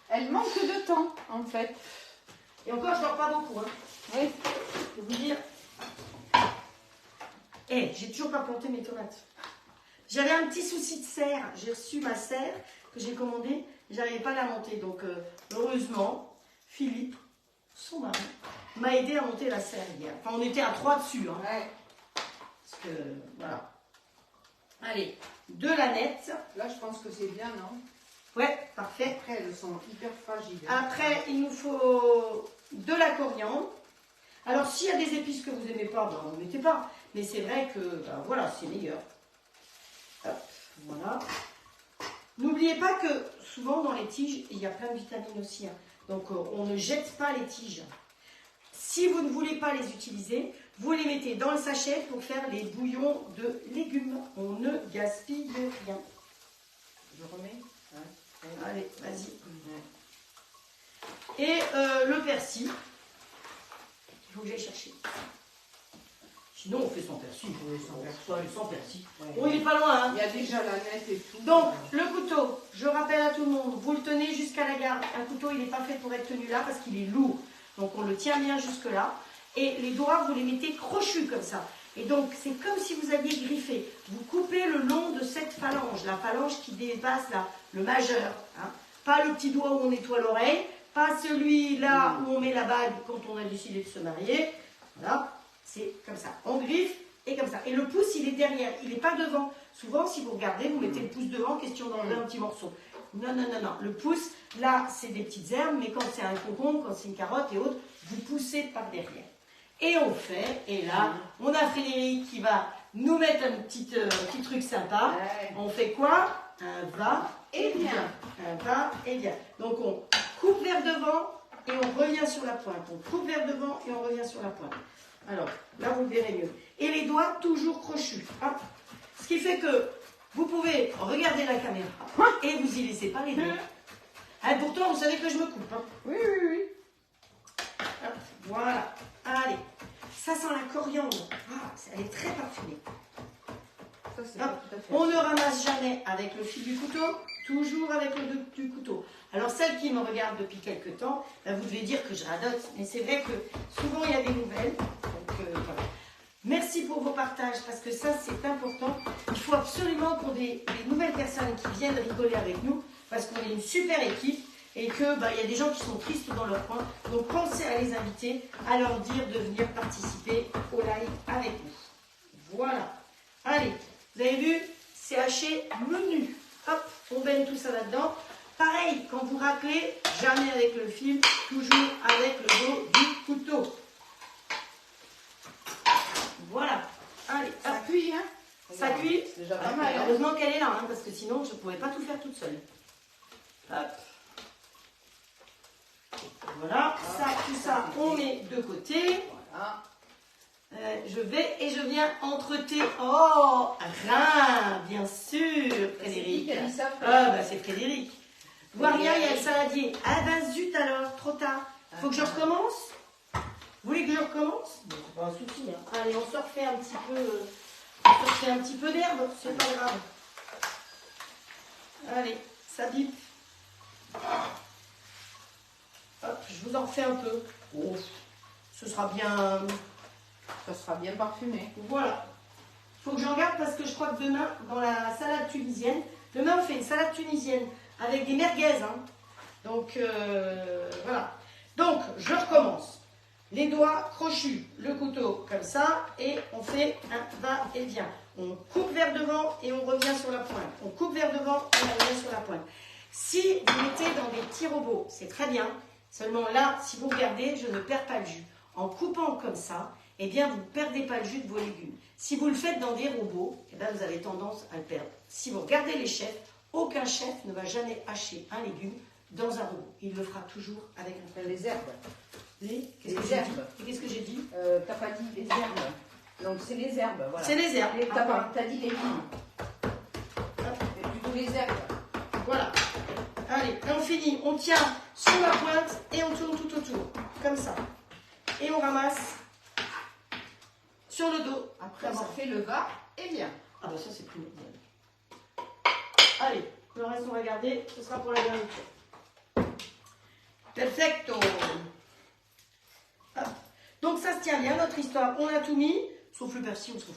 Elle manque de temps en fait.
Et encore, je dors pas beaucoup. Hein.
Oui.
Je vais vous dire. J'ai toujours pas planté mes tomates. J'avais un petit souci de serre. J'ai reçu ma serre que j'ai commandée. J'arrivais pas à la monter. Donc, heureusement, Philippe, son mari, m'a aidé à monter la serre hier. Enfin, on était à 3 dessus. Hein.
Ouais.
Parce que, voilà. Allez, de la nette.
Là je pense que c'est bien, non?
Ouais, parfait.
Après elles sont hyper fragiles.
Après, il nous faut de la coriandre. Alors, s'il y a des épices que vous n'aimez pas, ben, vous ne mettez pas. Mais c'est vrai que, ben, voilà, c'est meilleur. Hop, voilà. N'oubliez pas que souvent dans les tiges, il y a plein de vitamines aussi. Hein. Donc, on ne jette pas les tiges. Si vous ne voulez pas les utiliser, vous les mettez dans le sachet pour faire les bouillons de légumes. On ne gaspille rien.
Je remets. Ouais.
Allez, vas-y. Et le persil. Il faut que j'aille chercher. Sinon, on fait sans persil.
Oui, sans
persil.
Ouais.
Bon, il n'est pas loin. Hein.
Il y a déjà la nette et tout.
Donc, le couteau, je rappelle à tout le monde, vous le tenez jusqu'à la garde. Un couteau, il n'est pas fait pour être tenu là parce qu'il est lourd. Donc, on le tient bien jusque là. Et les doigts, vous les mettez crochus comme ça. Et donc, c'est comme si vous aviez griffé. Vous coupez le long de cette phalange, la phalange qui dépasse là, le majeur. Hein. Pas le petit doigt où on nettoie l'oreille, pas celui-là où on met la bague quand on a décidé de se marier. Voilà, c'est comme ça. On griffe et comme ça. Et le pouce, il est derrière, il n'est pas devant. Souvent, si vous regardez, vous mettez le pouce devant, question d'enlever un petit morceau. Non, non, non, non. Le pouce, là, c'est des petites herbes, mais quand c'est un concombre, quand c'est une carotte et autres, vous poussez par derrière. Et on fait, et là, on a Frédéric qui va nous mettre un petit truc sympa.
Ouais.
On fait quoi? Un va et vient. Un va et vient. Donc on coupe vers devant et on revient sur la pointe. On coupe vers devant et on revient sur la pointe. Alors, là vous le verrez mieux. Et les doigts toujours crochus. Hop. Ce qui fait que vous pouvez regarder la caméra et vous y laissez pas les doigts. Ah, pourtant, vous savez que je me coupe. Hein.
Oui, oui, oui.
Hop, voilà. Allez. Ça sent la coriandre. Ah, elle est très parfumée.
ça c'est
Hop.
pas tout à fait.
On ne ramasse jamais avec le fil du couteau, toujours avec le dos du couteau. Alors celles qui me regardent depuis quelques temps, ben, vous devez dire que je radote, mais c'est vrai que souvent il y a des nouvelles. Donc voilà. Merci pour vos partages, parce que ça c'est important. Il faut absolument qu'on ait des nouvelles personnes qui viennent rigoler avec nous, parce qu'on est une super équipe et que il y a des gens qui sont tristes dans leur coin. Donc pensez à les inviter, à leur dire de venir participer au live avec nous. Voilà. Allez, vous avez vu, c'est haché menu. Hop, on baigne tout ça là-dedans. Pareil, quand vous raclez, jamais avec le fil, toujours avec le dos du couteau. Voilà. Allez, hop.
Ça cuit, hein?
Ça cuit.
C'est déjà pas mal. Hein?
Heureusement qu'elle est là, hein, parce que sinon, je ne pourrais pas tout faire toute seule. Hop. Voilà, ça, tout ça, on met de côté.
Voilà.
Je vais et je viens entreter. Oh, Rhin, bien sûr, Frédéric.
C'est qui qui a dit ça,
Ah, bah c'est Frédéric. Voir rien, il y a le saladier. Ah, bah zut alors, trop tard. Faut que je recommence? Vous voulez que je recommence? Bon, c'est pas un souci. Hein. Allez, on se refait un petit peu. On se refait un petit peu d'herbe, c'est pas grave. Allez, ça bip. Hop, je vous en refais un peu. Oh, ce sera bien.
Ça sera bien parfumé.
Voilà. Il faut que j'en garde parce que je crois que demain, dans la salade tunisienne, demain on fait une salade tunisienne avec des merguez. Hein. Donc, voilà. Donc, je recommence. Les doigts crochus, le couteau comme ça, et on fait un va-et-vient. On coupe vers devant et on revient sur la pointe. On coupe vers devant et on revient sur la pointe. Si vous mettez dans des petits robots, c'est très bien. Seulement là, si vous regardez, je ne perds pas le jus. En coupant comme ça, eh bien, vous ne perdez pas le jus de vos légumes. Si vous le faites dans des robots, eh bien, vous avez tendance à le perdre. Si vous regardez les chefs, aucun chef ne va jamais hacher un légume dans un robot. Il le fera toujours avec un fer.
Les herbes.
Qu'est-ce que
Les
j'ai
herbes.
dit? Et qu'est-ce que j'ai dit?
T'as pas dit les herbes. Donc c'est les herbes, voilà.
C'est les herbes.
T'as dit légumes. C'est plutôt les herbes.
Voilà. Allez, et on finit. On tient sur la pointe et on tourne tout autour. Comme ça. Et on ramasse sur le dos.
Après
Comme
avoir
ça.
fait le va et vient.
Ah bah ça c'est primordial. Allez, le reste on va garder, ce sera pour la garniture. Perfecto. Hop. Donc ça se tient bien notre histoire, on a tout mis, sauf le persil, on s'en fout.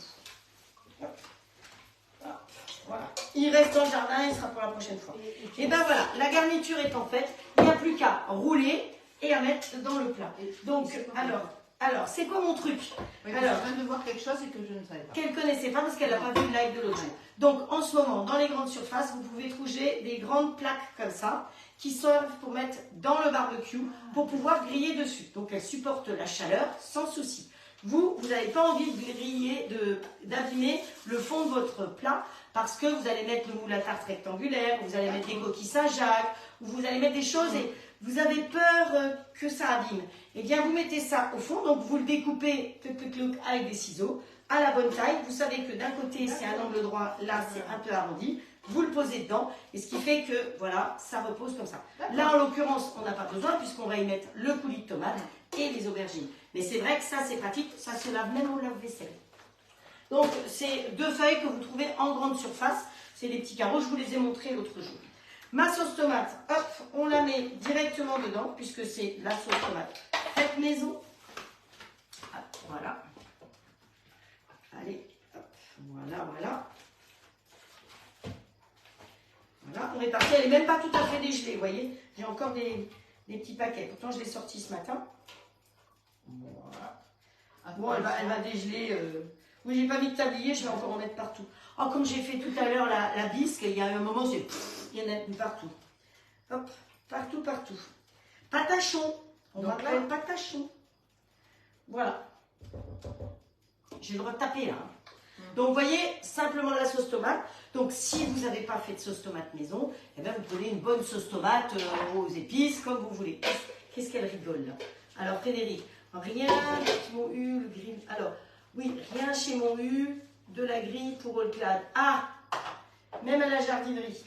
Hop. Hop. Voilà. Il reste dans le jardin, il sera pour la prochaine fois. Et ben voilà, la garniture étant faite, il n'y a plus qu'à rouler et à mettre dans le plat. Donc alors c'est quoi mon truc?
Oui,
Alors,
je viens de voir quelque chose et que je ne savais pas.
qu'elle ne connaissait pas parce qu'elle n'a pas vu le live de l'autre jour. Donc en ce moment, dans les grandes surfaces, vous pouvez trouver des grandes plaques comme ça qui servent pour mettre dans le barbecue pour pouvoir griller dessus. Donc elles supportent la chaleur sans souci. Vous n'avez pas envie de griller, d'abîmer le fond de votre plat parce que vous allez mettre le moule à tarte rectangulaire, vous allez mettre des coquilles Saint-Jacques, ou vous allez mettre des choses et vous avez peur que ça abîme. Eh bien, vous mettez ça au fond, donc vous le découpez avec des ciseaux à la bonne taille. Vous savez que d'un côté, c'est un angle droit, là, c'est un peu arrondi. Vous le posez dedans, et ce qui fait que, voilà, ça repose comme ça. Là, en l'occurrence, on n'a pas besoin, puisqu'on va y mettre le coulis de tomate et les aubergines. Mais c'est vrai que ça, c'est pratique, ça se lave même au lave-vaisselle. Donc, c'est 2 feuilles que vous trouvez en grande surface. C'est des petits carreaux, je vous les ai montrés l'autre jour. Ma sauce tomate, hop, on la met directement dedans, puisque c'est la sauce tomate faite maison. Hop, voilà. Allez, hop, voilà. Voilà, on est parti. Elle n'est même pas tout à fait dégelée, vous voyez. J'ai encore des petits paquets. Pourtant, je l'ai sorti ce matin. Voilà. Bon, elle va dégeler. Oui, j'ai pas mis de tablier, je vais encore en mettre partout. Oh, comme j'ai fait tout à l'heure la bisque, il y a un moment, il y en a partout. Hop, partout. Patachon. On va faire le patachon. Voilà. J'ai le droit de taper là. Donc, vous voyez, simplement la sauce tomate. Donc, si vous n'avez pas fait de sauce tomate maison, eh bien, vous prenez une bonne sauce tomate aux épices, comme vous voulez. Qu'est-ce qu'elle rigole là? Alors, Frédéric, rien chez mon U, le grill. Alors, oui, rien chez mon U, de la grille pour Olclade. Ah, même à la jardinerie.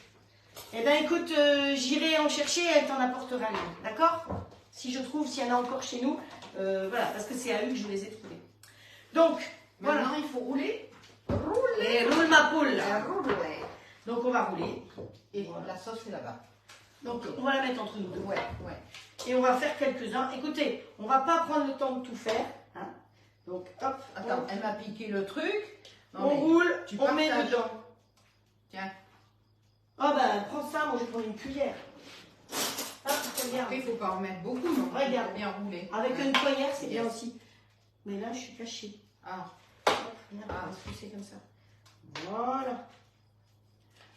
Eh bien, écoute, j'irai en chercher et elle t'en apportera une. D'accord? Si je trouve, s'il y en a encore chez nous, voilà, parce que c'est à eux que je les ai trouvés. Donc, voilà.
Maintenant, il faut rouler.
Et roule ma poule.
Rouler.
Donc on va rouler.
Et
Voilà.
la sauce est là-bas.
Donc on va la mettre entre nous deux.
Ouais, ouais.
Et on va faire quelques-uns. Écoutez, on va pas prendre le temps de tout faire. Hein. Donc hop,
Attends, elle m'a piqué le truc. Non,
on
mais
roule,
tu
on met
partages.
dedans.
Tiens,
Ah ben prends ça, moi je vais prendre une cuillère. Ah, regarde.
après, il ne faut pas en mettre beaucoup, non.
Regarde.
Faut bien rouler.
Avec une cuillère, c'est bien
Yes.
aussi. Mais là, je suis cachée.
Ah,
Hop, regarde, on va se pousser comme ça. Voilà.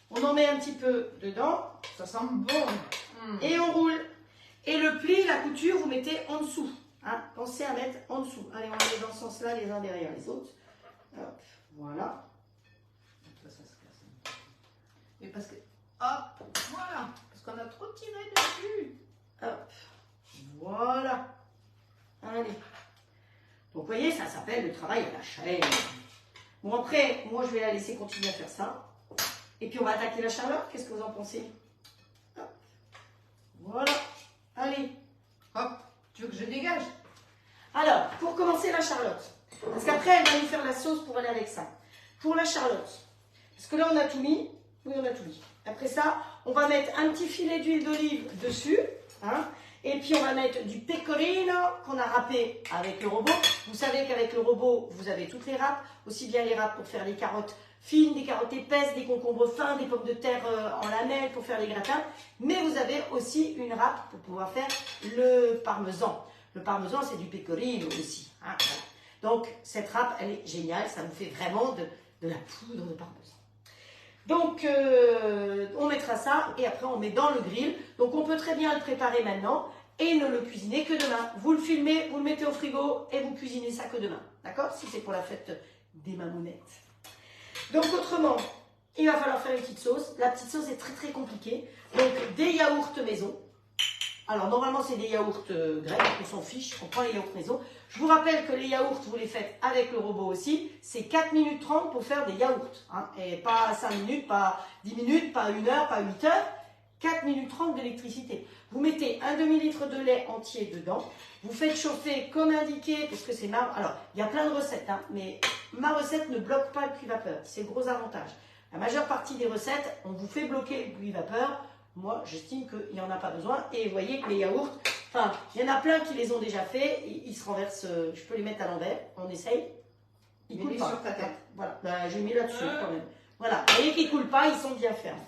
On en met un petit peu dedans
ça sent bon.
et on roule. Et le pli, la couture, vous mettez en dessous. Hein. Pensez à mettre en dessous. Allez, on les met dans ce sens-là, les uns derrière les autres. Hop, voilà.
Ça se casse un peu. Mais parce que... Hop, voilà. Parce qu'on a trop tiré dessus.
Hop, voilà. Allez. Donc, vous voyez, ça s'appelle le travail à la chaîne. Bon, après, moi, je vais la laisser continuer à faire ça. Et puis, on va attaquer la charlotte. Qu'est-ce que vous en pensez? Hop. Voilà. Allez.
Hop, tu veux que je dégage?
Alors, pour commencer la charlotte. Parce qu'après, elle va nous faire la sauce pour aller avec ça. Pour la charlotte. Parce que là, on a tout mis. Oui, on a tout mis. Après ça, on va mettre un petit filet d'huile d'olive dessus. Hein. Et puis, on va mettre du pecorino qu'on a râpé avec le robot. Vous savez qu'avec le robot, vous avez toutes les râpes. Aussi bien les râpes pour faire les carottes fines, des carottes épaisses, des concombres fins, des pommes de terre en lamelles pour faire les gratins. Mais vous avez aussi une râpe pour pouvoir faire le parmesan. Le parmesan, c'est du pecorino aussi. Hein, voilà. Donc, cette râpe, elle est géniale. Ça nous fait vraiment de la poudre de parmesan. Donc, on mettra ça et après, on met dans le grill. Donc, on peut très bien le préparer maintenant et ne le cuisiner que demain. Vous le filmez, vous le mettez au frigo et vous cuisinez ça que demain. D'accord? Si c'est pour la fête des mamounettes. Donc, autrement, il va falloir faire une petite sauce. La petite sauce est très, très compliquée. Donc, des yaourts maison. Alors, normalement, c'est des yaourts grecs, on s'en fiche, on prend les yaourts maison. Je vous rappelle que les yaourts, vous les faites avec le robot aussi. C'est 4 minutes 30 pour faire des yaourts. Hein, et pas 5 minutes, pas 10 minutes, pas 1 heure, pas 8 heures. 4 minutes 30 d'électricité. Vous mettez un demi-litre de lait entier dedans. Vous faites chauffer comme indiqué, parce que c'est marrant. Alors, il y a plein de recettes, hein, mais ma recette ne bloque pas le cuit-vapeur. C'est le gros avantage. La majeure partie des recettes, on vous fait bloquer le cuit-vapeur. Moi, j'estime qu'il n'y en a pas besoin. Et vous voyez que les yaourts, enfin, il y en a plein qui les ont déjà fait. Ils se renversent, je peux les mettre à l'envers. On essaye. Ils ne coulent pas.
Sur ta tête.
Voilà, ben, j'ai mis là-dessus quand même. Voilà, vous voyez qu'ils ne coulent pas, ils sont bien fermes.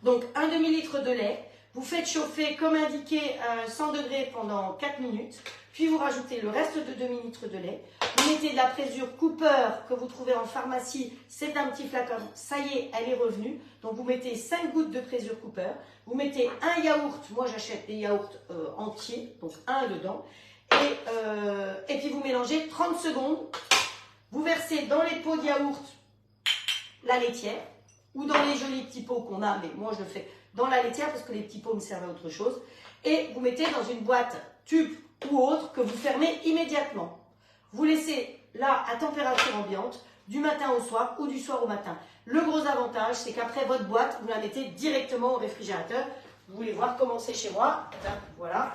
Donc, un demi-litre de lait. Vous faites chauffer, comme indiqué, 100 degrés pendant 4 minutes. Puis, vous rajoutez le reste de demi-litre de lait. Vous mettez de la présure Cooper que vous trouvez en pharmacie. C'est un petit flacon. Ça y est, elle est revenue. Donc, vous mettez 5 gouttes de présure Cooper. Vous mettez un yaourt. Moi, j'achète des yaourts entiers. Donc, un dedans. Et puis, vous mélangez 30 secondes. Vous versez dans les pots de yaourt la laitière. Ou dans les jolis petits pots qu'on a. Mais moi, je le fais dans la laitière parce que les petits pots me servent à autre chose. Et vous mettez dans une boîte tube ou autre que vous fermez immédiatement. Vous laissez là à température ambiante du matin au soir ou du soir au matin. Le gros avantage, c'est qu'après votre boîte, vous la mettez directement au réfrigérateur. Vous voulez voir comment c'est chez moi? Voilà.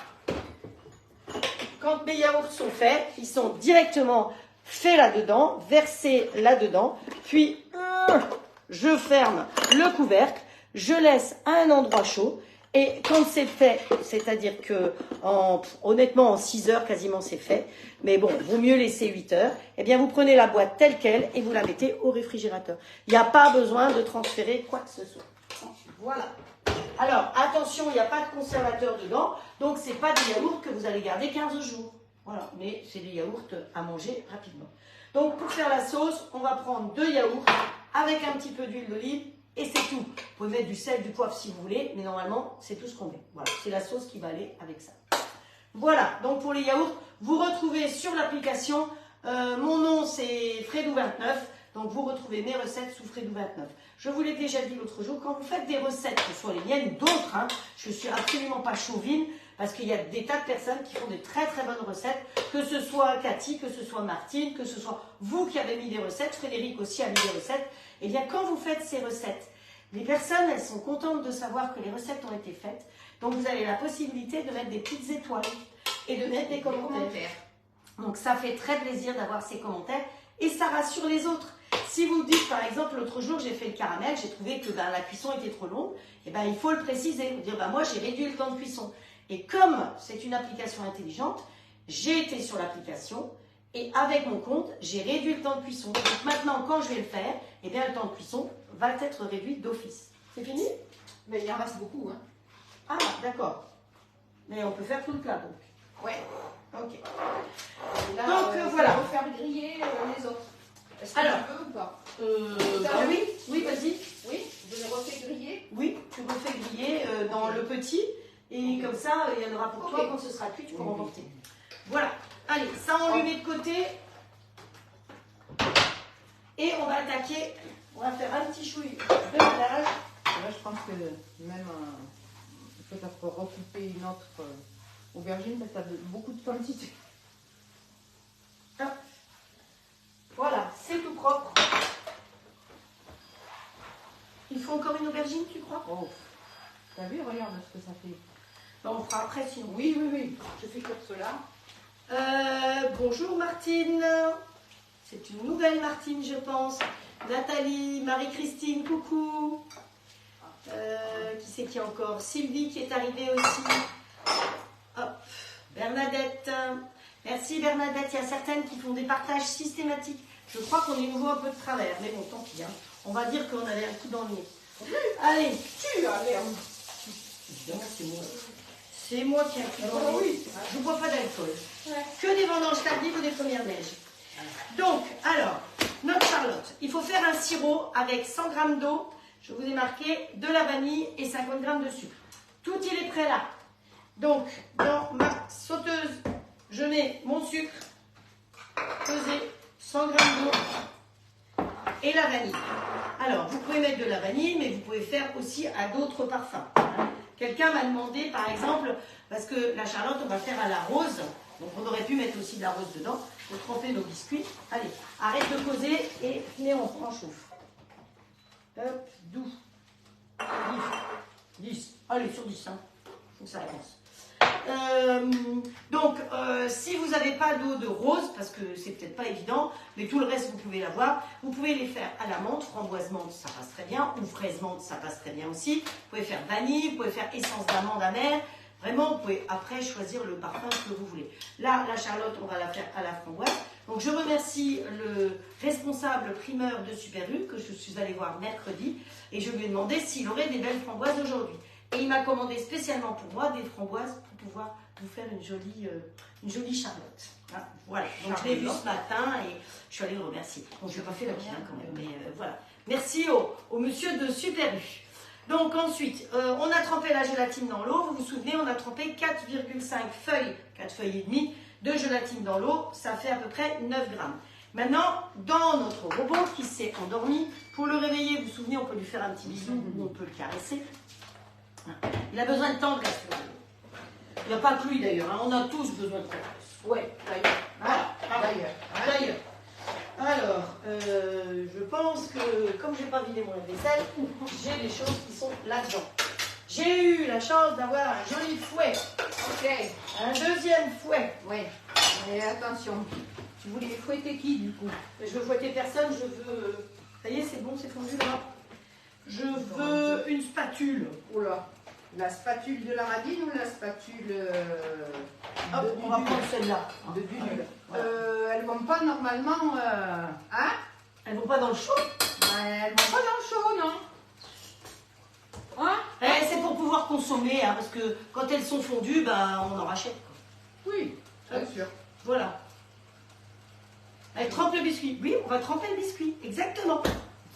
Quand mes yaourts sont faits, ils sont directement faits là-dedans, versés là-dedans. Puis, je ferme le couvercle, je laisse à un endroit chaud. Et quand c'est fait, c'est-à-dire que honnêtement en 6 heures quasiment c'est fait, mais bon, vaut mieux laisser 8 heures, eh bien vous prenez la boîte telle qu'elle et vous la mettez au réfrigérateur. Il n'y a pas besoin de transférer quoi que ce soit. Voilà. Alors attention, il n'y a pas de conservateur dedans, donc c'est pas des yaourts que vous allez garder 15 jours. Voilà, mais c'est des yaourts à manger rapidement. Donc pour faire la sauce, on va prendre 2 yaourts avec un petit peu d'huile d'olive. Et c'est tout. Vous pouvez mettre du sel, du poivre si vous voulez, mais normalement, c'est tout ce qu'on met. Voilà, c'est la sauce qui va aller avec ça. Voilà, donc pour les yaourts, vous retrouvez sur l'application, mon nom c'est Fredou29, donc vous retrouvez mes recettes sous Fredou29. Je vous l'ai déjà dit l'autre jour, quand vous faites des recettes, que ce soit les miennes ou d'autres, hein, je ne suis absolument pas chauvine, parce qu'il y a des tas de personnes qui font de très très bonnes recettes, que ce soit Cathy, que ce soit Martine, que ce soit vous qui avez mis des recettes, Frédéric aussi a mis des recettes. Et bien quand vous faites ces recettes, les personnes, elles sont contentes de savoir que les recettes ont été faites. Donc vous avez la possibilité de mettre des petites étoiles et de mettre des commentaires. Donc ça fait très plaisir d'avoir ces commentaires et ça rassure les autres. Si vous dites, par exemple, l'autre jour, j'ai fait le caramel, j'ai trouvé que ben, la cuisson était trop longue, et ben, il faut le préciser. Vous dire, ben, moi, j'ai réduit le temps de cuisson. Et comme c'est une application intelligente, j'ai été sur l'application, et avec mon compte, j'ai réduit le temps de cuisson. Donc maintenant, quand je vais le faire, eh bien, le temps de cuisson va être réduit d'office. C'est fini?
Mais il en reste beaucoup, hein.
Ah, d'accord. Mais on peut faire tout le plat, donc.
Ouais.
Ok.
Et là,
Donc,
il faut
voilà.
refaire griller les autres. Est-ce que
Alors.
tu veux ou pas?
Ah oui, oui, vas-y.
Oui, je les refais griller.
Oui, tu refais griller dans le petit. Et comme ça, il y en aura pour toi. Quand ce sera cuit, tu pourras emporter. Voilà. Allez, ça, on lui met de côté. Et on va attaquer. On va faire un petit chouille de ménage.
Là, je pense que même peut-être recouper une autre aubergine parce que tu as beaucoup de quantité.
Hop. Voilà, c'est tout propre. Il faut encore une aubergine, tu crois?
Oh, t'as vu, regarde ce que ça fait.
Bon, on fera après sinon.
Oui, oui, oui. Je fais comme cela.
Bonjour Martine. C'est une nouvelle Martine, je pense. Nathalie, Marie-Christine, coucou. Qui c'est qui encore? Sylvie qui est arrivée aussi. Hop. Bernadette. Merci Bernadette. Il y a certaines qui font des partages systématiques. Je crois qu'on est nouveau un peu de travers, mais bon, tant pis. Hein. On va dire qu'on avait un coup dans le nez. Allez.
Tu as l'air.
Évidemment, c'est moi. C'est moi qui ai un coup dans le nez.
Oui.
Je ne bois pas d'alcool.
Ouais.
Que des vendanges tardives ou des premières neiges. Donc, alors, notre Charlotte. Il faut faire un sirop avec 100 g d'eau. Je vous ai marqué de la vanille et 50 g de sucre. Tout il est prêt là. Donc, dans ma sauteuse, je mets mon sucre pesé, 100 g d'eau et la vanille. Alors, vous pouvez mettre de la vanille, mais vous pouvez faire aussi à d'autres parfums. Quelqu'un m'a demandé, par exemple, parce que la Charlotte, on va faire à la rose. Donc, on aurait pu mettre aussi de la rose dedans pour tremper nos biscuits. Allez, arrête de causer et venez, on chauffe. Hop, doux. 10. Allez, sur 10. Hein. Faut que ça avance. Donc, si vous n'avez pas d'eau de rose, parce que c'est peut-être pas évident, mais tout le reste, vous pouvez l'avoir, vous pouvez les faire à la menthe, framboise menthe, ça passe très bien, ou fraise menthe, ça passe très bien aussi. Vous pouvez faire vanille, vous pouvez faire essence d'amande amère. Vraiment, vous pouvez après choisir le parfum que vous voulez. Là, la Charlotte, on va la faire à la framboise. Donc, je remercie le responsable primeur de Super U, que je suis allée voir mercredi, et je lui ai demandé s'il aurait des belles framboises aujourd'hui. Et il m'a commandé spécialement pour moi des framboises pour pouvoir vous faire une jolie Charlotte. Hein, voilà, donc je l'ai vu ce matin et je suis allée le remercier. Donc, je n'ai pas fait la bien quand même, mais voilà. Merci au monsieur de Super U. Donc ensuite, on a trempé la gélatine dans l'eau. Vous vous souvenez, on a trempé 4,5 feuilles, 4 feuilles et demie de gélatine dans l'eau. Ça fait à peu près 9 grammes. Maintenant, dans notre robot qui s'est endormi, pour le réveiller, vous vous souvenez, on peut lui faire un petit bisou ou on peut le caresser. Il a besoin de tendresse. Il n'y a pas que lui d'ailleurs, hein. On a tous besoin de tendresse.
Ouais, d'ailleurs.
Voilà, d'ailleurs. Alors, je pense que comme je n'ai pas vidé mon lave-vaisselle, j'ai des choses qui sont là-dedans. J'ai eu la chance d'avoir un joli fouet.
Ok.
Un deuxième fouet.
Ouais. Mais attention. Tu voulais fouetter qui du coup?
Je veux fouetter personne, je veux... Ça y est, c'est bon, c'est fondu là. Je veux une spatule.
Oula. La spatule de la radine ou la spatule
Hop, on va prendre celle-là.
de Gudule.
Voilà.
Elles vont pas normalement... hein?
Elles vont pas dans le chaud.
Elles vont pas dans le chaud, non? Hein?
C'est pour pouvoir consommer, hein, parce que quand elles sont fondues, ben, on en rachète. Quoi.
Oui, bien sûr.
Voilà. Elle trempe le biscuit. Oui, on va tremper le biscuit. Exactement.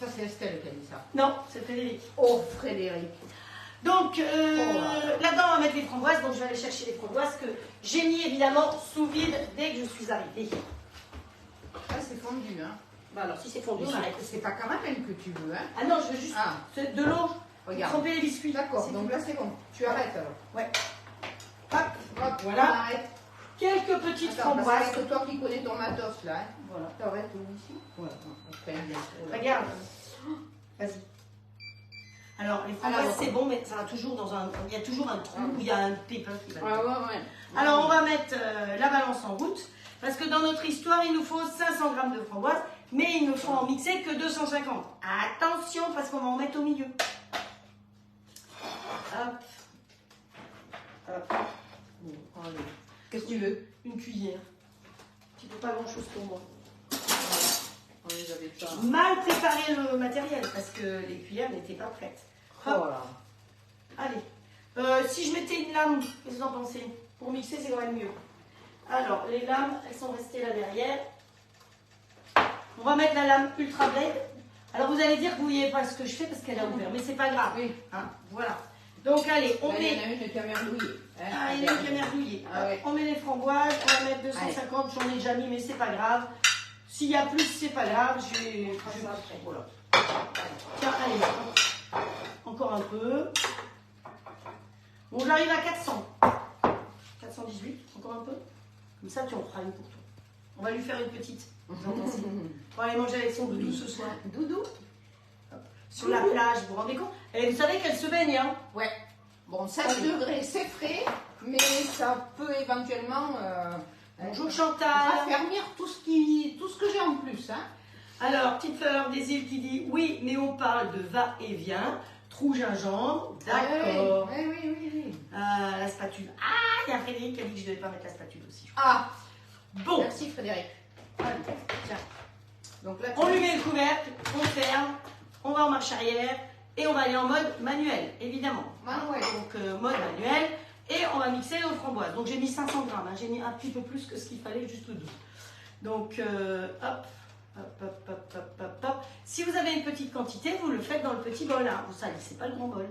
Ça, c'est Estelle qui a dit ça.
Non, c'est Frédéric.
Oh, Frédéric.
Donc, là-dedans, on va mettre les framboises. Donc, je vais aller chercher les framboises que j'ai mis évidemment sous vide dès que je suis arrivée.
Ah, c'est fondu, hein.
Bah, alors, si c'est fondu, on arrête.
C'est pas caramel que tu veux, hein.
Ah non, je veux juste de l'eau pour
Regarde.
tremper les biscuits.
D'accord, donc là, c'est bon. Tu arrêtes alors.
Ouais. Hop,
Hop,
voilà.
on arrête.
Quelques petites
Attends,
framboises.
parce que c'est toi qui connais ton matos, là, hein.
Voilà.
T'arrêtes ici.
Voilà.
Regarde.
Regarde. Vas-y. Alors, les framboises,
Alors,
c'est bon, mais ça va toujours dans un... Il y a toujours un trou où il y a un pépin qui va...
Ouais.
Alors, on va mettre la balance en route. Parce que dans notre histoire, il nous faut 500 g de framboises, mais il ne faut en mixer que 250. Attention, parce qu'on va en mettre au milieu. Hop. Hop. Bon, allez.
Qu'est-ce que tu veux?
Une cuillère. Tu ne peux pas grand-chose pour moi.
On les avait pas.
Mal préparé le matériel, parce que les cuillères n'étaient pas prêtes. Hop.
Voilà.
Allez. Si je mettais une lame, qu'est-ce que vous en pensez? Pour mixer, c'est quand même mieux. Alors, les lames, elles sont restées là derrière. On va mettre la lame Ultra Blade. Alors, vous allez dire que vous ne voyez pas ce que je fais parce qu'elle a ouvert, mais c'est pas grave.
Oui.
Hein, voilà. Donc, allez, on
Là,
met...
il y en a une qui a merdouillé. Hein,
Ah, il y en a une qui a merdouillé.
Ah, ouais.
On met les framboises, on va mettre 250, j'en ai déjà mis, mais c'est pas grave. S'il y a plus, c'est pas grave. Voilà. Tiens, allez, encore un peu. Bon, j'arrive à 400. 418, encore un peu. Comme ça, tu en feras une pour toi. On va lui faire une petite. On va aller manger avec son doudou ce soir.
Doudou.
Sur la plage, vous vous rendez compte? Et vous savez qu'elle se baigne, hein?
Ouais. Bon, 7 degrés, c'est frais, mais ça peut éventuellement
Bonjour Chantal.
raffermir tout ce que j'ai en plus. Hein.
Alors, petite fleur des îles qui dit oui, mais on parle de va-et-vient, trou gingembre, d'accord.
Oui.
La spatule. Ah, il y a Frédéric qui a dit que je ne devais pas mettre la spatule aussi.
Ah,
Bon,
merci Frédéric.
allez, tiens.
Donc là,
On lui met le couvercle, on ferme, on va en marche arrière et on va aller en mode manuel, évidemment.
Manuel.
Donc, mode manuel et on va mixer nos framboises. Donc, j'ai mis 500 g, hein. J'ai mis un petit peu plus que ce qu'il fallait, juste le double. Donc, hop. Hop. Si vous avez une petite quantité, vous le faites dans le petit bol. Hein. Vous salissez pas le grand bol.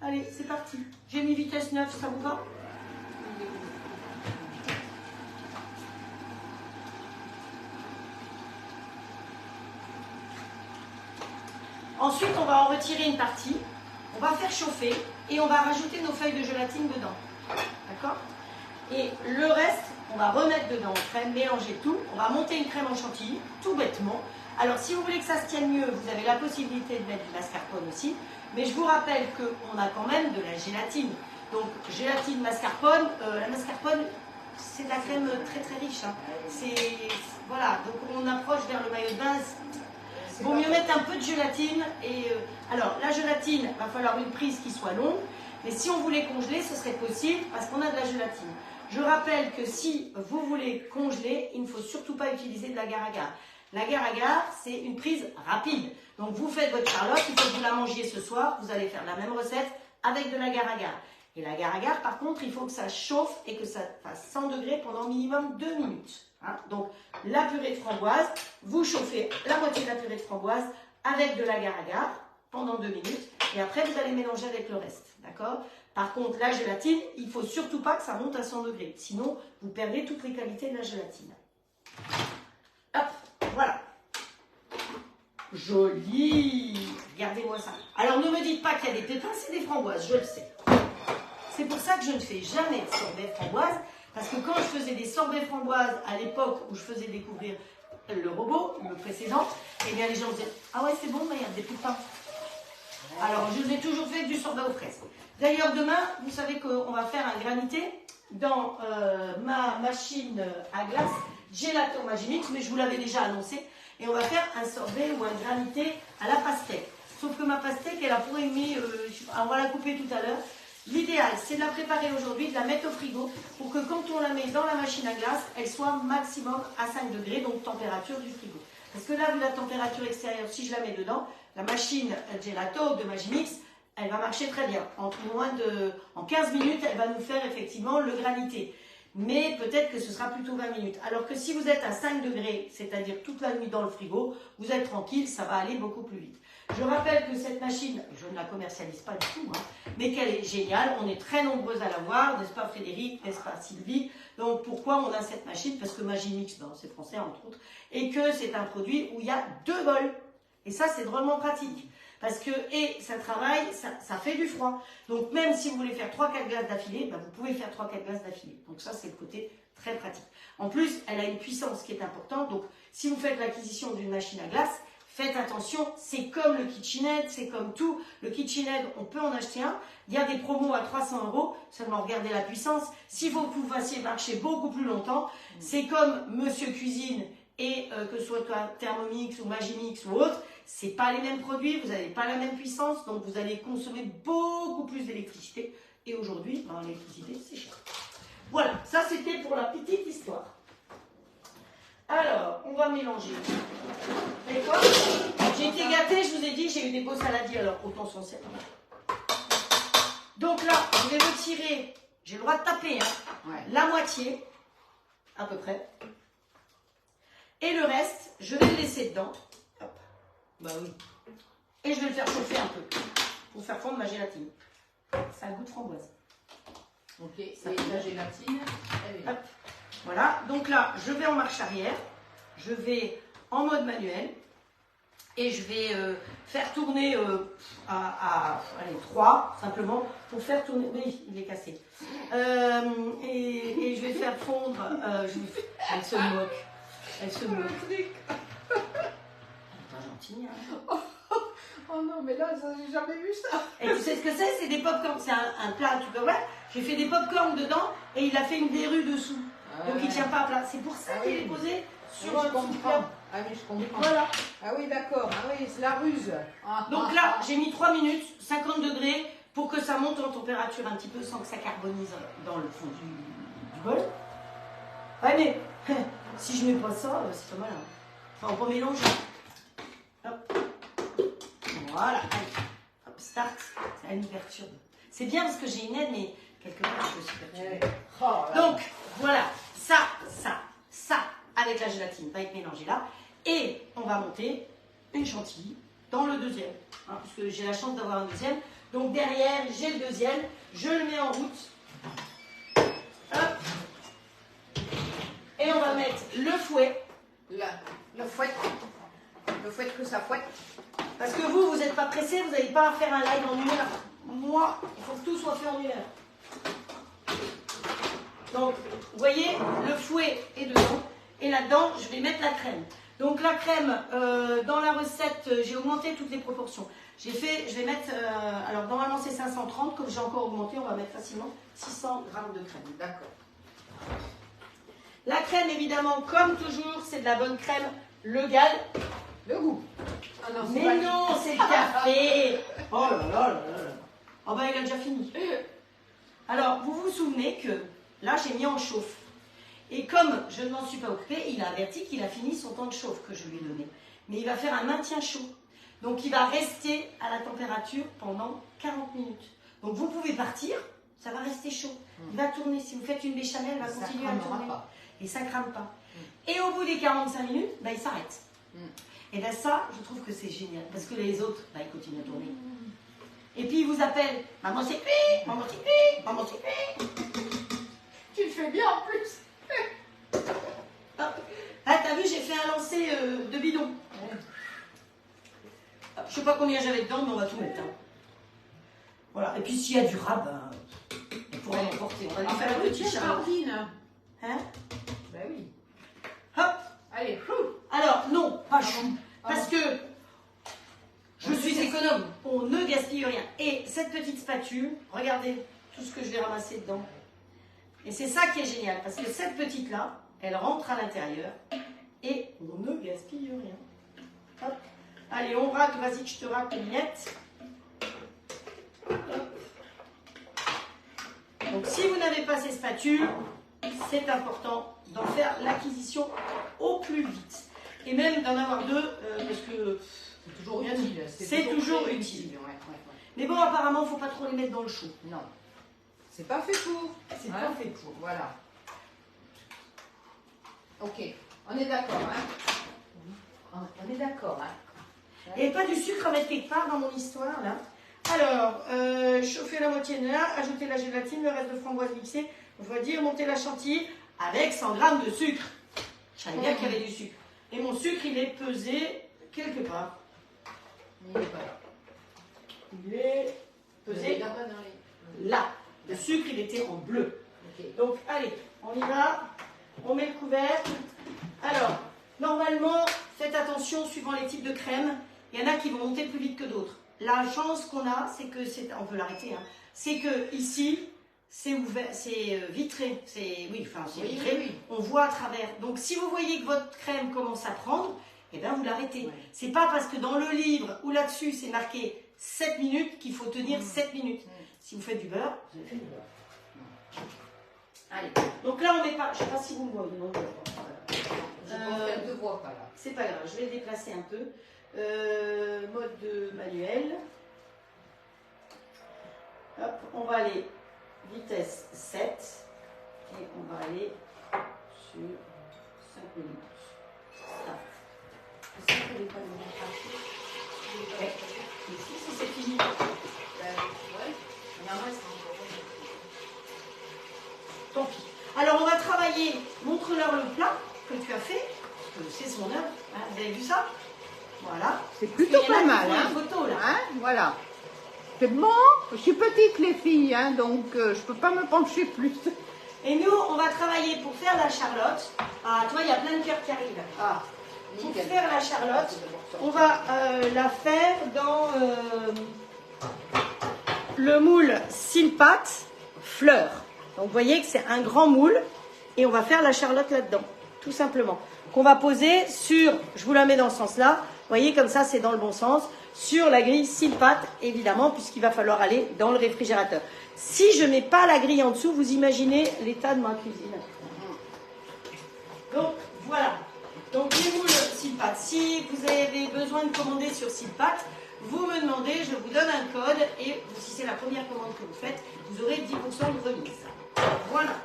Allez, c'est parti. J'ai mis vitesse 9, ça vous va? Ensuite, on va en retirer une partie. On va faire chauffer et on va rajouter nos feuilles de gélatine dedans. D'accord? Et le reste, on va remettre dedans en crème, mélanger tout. On va monter une crème en chantilly, tout bêtement. Alors, si vous voulez que ça se tienne mieux, vous avez la possibilité de mettre du mascarpone aussi. Mais je vous rappelle qu'on a quand même de la gélatine. Donc, gélatine, mascarpone. La mascarpone, c'est de la crème très très riche. Hein. Voilà, donc on approche vers le maillot de bain. Il vaut mieux mettre un peu de gélatine. Alors, la gélatine, il va falloir une prise qui soit longue. Mais si on voulait congeler, ce serait possible parce qu'on a de la gélatine. Je rappelle que si vous voulez congeler, il ne faut surtout pas utiliser de l'agar-agar. L'agar-agar, c'est une prise rapide. Donc, vous faites votre charlotte, il faut que vous la mangiez ce soir. Vous allez faire la même recette avec de l'agar-agar. Et l'agar-agar, par contre, il faut que ça chauffe et que ça fasse 100 degrés pendant minimum 2 minutes. Hein. Donc, la purée de framboise, vous chauffez la moitié de la purée de framboise avec de l'agar-agar pendant 2 minutes. Et après, vous allez mélanger avec le reste. D'accord? Par contre, la gélatine, il ne faut surtout pas que ça monte à 100 degrés. Sinon, vous perdez toutes les qualités de la gélatine. Hop, voilà. Joli. Regardez-moi ça. Alors, ne me dites pas qu'il y a des pépins, c'est des framboises, je le sais. C'est pour ça que je ne fais jamais de sorbet framboise. Parce que quand je faisais des sorbets framboises à l'époque où je faisais découvrir le robot, le précédent, eh bien les gens disaient « Ah ouais, c'est bon, mais il y a des pépins. » Alors, je vous ai toujours fait du sorbet aux fraises. D'ailleurs, demain, vous savez qu'on va faire un granité dans ma machine à glace Gelato Magimix, mais je vous l'avais déjà annoncé. Et on va faire un sorbet ou un granité à la pastèque. Sauf que ma pastèque, elle a pour aimer, on va la couper tout à l'heure. L'idéal, c'est de la préparer aujourd'hui, de la mettre au frigo pour que quand on la met dans la machine à glace, elle soit maximum à 5 degrés, donc température du frigo. Parce que là, vu la température extérieure, si je la mets dedans, la machine Gelato de Magimix, elle va marcher très bien. En 15 minutes, elle va nous faire effectivement le granité. Mais peut-être que ce sera plutôt 20 minutes. Alors que si vous êtes à 5 degrés, c'est-à-dire toute la nuit dans le frigo, vous êtes tranquille, ça va aller beaucoup plus vite. Je rappelle que cette machine, je ne la commercialise pas du tout, hein, mais qu'elle est géniale. On est très nombreuses à l'avoir, n'est-ce pas Frédéric, n'est-ce pas Sylvie? Donc pourquoi on a cette machine? Parce que Magimix, c'est français entre autres, et que c'est un produit où il y a 2 bols. Et ça, c'est drôlement pratique. Parce que, et ça travaille, ça fait du froid. Donc même si vous voulez faire 3-4 glaces d'affilée, vous pouvez faire 3-4 glaces d'affilée. Donc ça, c'est le côté très pratique. En plus, elle a une puissance qui est importante. Donc si vous faites l'acquisition d'une machine à glace, faites attention, c'est comme le KitchenAid, c'est comme tout. Le KitchenAid, on peut en acheter un. Il y a des promos à 300 €, seulement regardez la puissance. S'il faut que vous fassiez marcher beaucoup plus longtemps, c'est comme Monsieur Cuisine et que ce soit Thermomix ou Magimix ou autre, c'est pas les mêmes produits, vous n'avez pas la même puissance, donc vous allez consommer beaucoup plus d'électricité. Et aujourd'hui, l'électricité, c'est cher. Voilà, ça c'était pour la petite histoire. Alors, on va mélanger. Vous savez quoi? J'ai été gâtée, je vous ai dit, j'ai eu des beaux saladiers, alors autant s'en servir. Donc là, je vais retirer, j'ai le droit de taper, hein, la moitié, à peu près. Et le reste, je vais le laisser dedans. Hop. Bah oui. Et je vais le faire chauffer un peu, pour faire fondre ma gélatine. Ça a le goût de framboise.
Ok, ça et la gélatine, elle est...
Hop. Voilà, donc là, je vais en marche arrière, je vais en mode manuel et je vais faire tourner allez, 3 simplement pour faire tourner. Oui, il est cassé. Et je vais faire fondre. Elle se moque. Elle se moque.
Le truc.
Elle est pas gentille, hein.
Oh non, mais là, j'ai jamais vu ça.
Et tu sais ce que c'est? C'est des pop-corn. C'est un plat Tupperware. J'ai fait des pop-corn dedans et il a fait une verrue dessous. Donc il ne tient pas à plat. C'est pour ça qu'il est posé sur un plat.
Ah oui, je comprends.
Voilà.
Ah oui, d'accord. Ah oui, c'est la ruse.
Donc là, j'ai mis 3 minutes, 50 degrés, pour que ça monte en température un petit peu sans que ça carbonise dans le fond du bol. Ouais, mais si je mets pas ça, c'est pas mal. Hein. Enfin, on peut mélanger. Hop. Voilà. Allez. Hop, start. Elle nous perturbe. C'est bien parce que j'ai une aide, mais quelque part, je suis aussi perturbée. Donc, voilà. Ça, avec la gélatine, va être mélangé là. Et on va monter une chantilly dans le deuxième. Hein, puisque j'ai la chance d'avoir un deuxième. Donc derrière, j'ai le deuxième. Je le mets en route. Hop. Et on va mettre le fouet.
Le fouet. Le fouet que ça fouette.
Parce que vous n'êtes pas pressé, vous n'avez pas à faire un live en 1 heure. Moi, il faut que tout soit fait en 1 heure. Donc, vous voyez, le fouet est dedans. Et là-dedans, je vais mettre la crème. Donc la crème, dans la recette, j'ai augmenté toutes les proportions. Je vais mettre, alors normalement c'est 530, comme j'ai encore augmenté, on va mettre facilement 600 g de crème.
D'accord.
La crème, évidemment, comme toujours, c'est de la bonne crème, le gal.
Le goût. Ah non, c'est
Mais
pas
non, c'est le café. Oh là là là là. Oh ben il a déjà fini. Alors, vous vous souvenez que là, j'ai mis en chauffe. Et comme je ne m'en suis pas occupée, il a averti qu'il a fini son temps de chauffe que je lui ai donné. Mais il va faire un maintien chaud. Donc il va rester à la température pendant 40 minutes. Donc vous pouvez partir, ça va rester chaud. Il va tourner. Si vous faites une béchamel, il va continuer à tourner.
Pas.
Et ça ne crame pas. Et au bout des 45 minutes, ben, il s'arrête. Et bien ça, je trouve que c'est génial. Parce que les autres, ben, ils continuent à tourner. Et puis ils vous appellent, maman c'est cuit, maman c'est cuit, maman c'est cuit.
Tu le fais bien en plus.
Hop. Ah, t'as vu, j'ai fait un lancer de bidon. Hop, je sais pas combien j'avais dedans, mais on va tout mettre. Hein. Voilà. Et puis s'il y a du rat, ben, on pourra l'emporter. On va lui faire un petit chat. Hein?
Ben oui.
Hop.
Allez, chou.
Alors, non, pas chou. Parce que je suis économe. On ne gaspille rien. Et cette petite spatule, regardez tout ce que je vais ramasser dedans. Et c'est ça qui est génial. Parce que cette petite-là, elle rentre à l'intérieur. Et on ne gaspille rien. Hop. Allez, on racle. Vas-y, que je te racle une miette. Hop. Donc, si vous n'avez pas ces spatules, c'est important d'en faire l'acquisition au plus vite. Et même d'en avoir deux, parce que
c'est toujours utile.
C'est toujours utile.
Ouais.
Mais bon, apparemment, il ne faut pas trop les mettre dans le chaud.
Non. C'est pas fait pour.
C'est pas fait pour.
Voilà. Ok. On est d'accord, hein? On est d'accord, hein?
Il n'y avait pas du sucre à mettre quelque part dans mon histoire, là. Alors, chauffer la moitié de là, ajouter la gélatine, le reste de framboise mixée, refroidir, monter la chantilly avec 100 g de sucre. Je savais bien qu'il y avait du sucre. Et mon sucre, il est pesé quelque part.
Il n'est pas là.
Il est pesé là. Le sucre, il était en bleu.
Okay.
Donc, allez, on y va. On met le couvercle. Alors, normalement, faites attention suivant les types de crème. Il y en a qui vont monter plus vite que d'autres. La chance qu'on a, c'est que on peut l'arrêter, hein, c'est que ici, c'est ouvert, c'est vitré. Oui, vitré. Oui. On voit à travers. Donc, si vous voyez que votre crème commence à prendre, eh bien, vous l'arrêtez. Oui. C'est pas parce que dans le livre ou là-dessus, c'est marqué 7 minutes qu'il faut tenir 7 minutes. Si vous faites du beurre, vous avez fait du beurre. Allez. Donc là, on met pas. Je sais pas si vous me voyez. Non,
je ne vois pas là.
C'est pas grave. Je vais le déplacer un peu. Mode manuel. Hop, on va aller vitesse 7 et on va aller sur 5 minutes. Ah. Ça, vous voulez pas le montrer? Si c'est fini.
Ouais.
Tant pis. Alors on va travailler, montre-leur le plat que tu as fait, parce que c'est son œuvre. Hein, vous avez vu ça? Voilà.
C'est plutôt pas mal.
Hein, photos, là.
Hein, voilà. C'est bon. Je suis petite les filles, hein, donc je peux pas me pencher plus.
Et nous, on va travailler pour faire la charlotte. Ah, toi, il y a plein de cœurs qui arrivent. Ah. Pour faire la charlotte, on va la faire dans le moule Silpat fleur. Donc, vous voyez que c'est un grand moule et on va faire la charlotte là-dedans, tout simplement. Qu'on va poser sur, je vous la mets dans ce sens-là, vous voyez, comme ça, c'est dans le bon sens, sur la grille Silpat, évidemment, puisqu'il va falloir aller dans le réfrigérateur. Si je ne mets pas la grille en dessous, vous imaginez l'état de ma cuisine. Donc, voilà. Donc, les moules Silpat. Si vous avez besoin de commander sur Silpat, vous me demandez, je vous donne un code et si c'est la première commande que vous faites, vous aurez 10% de remise. Voilà.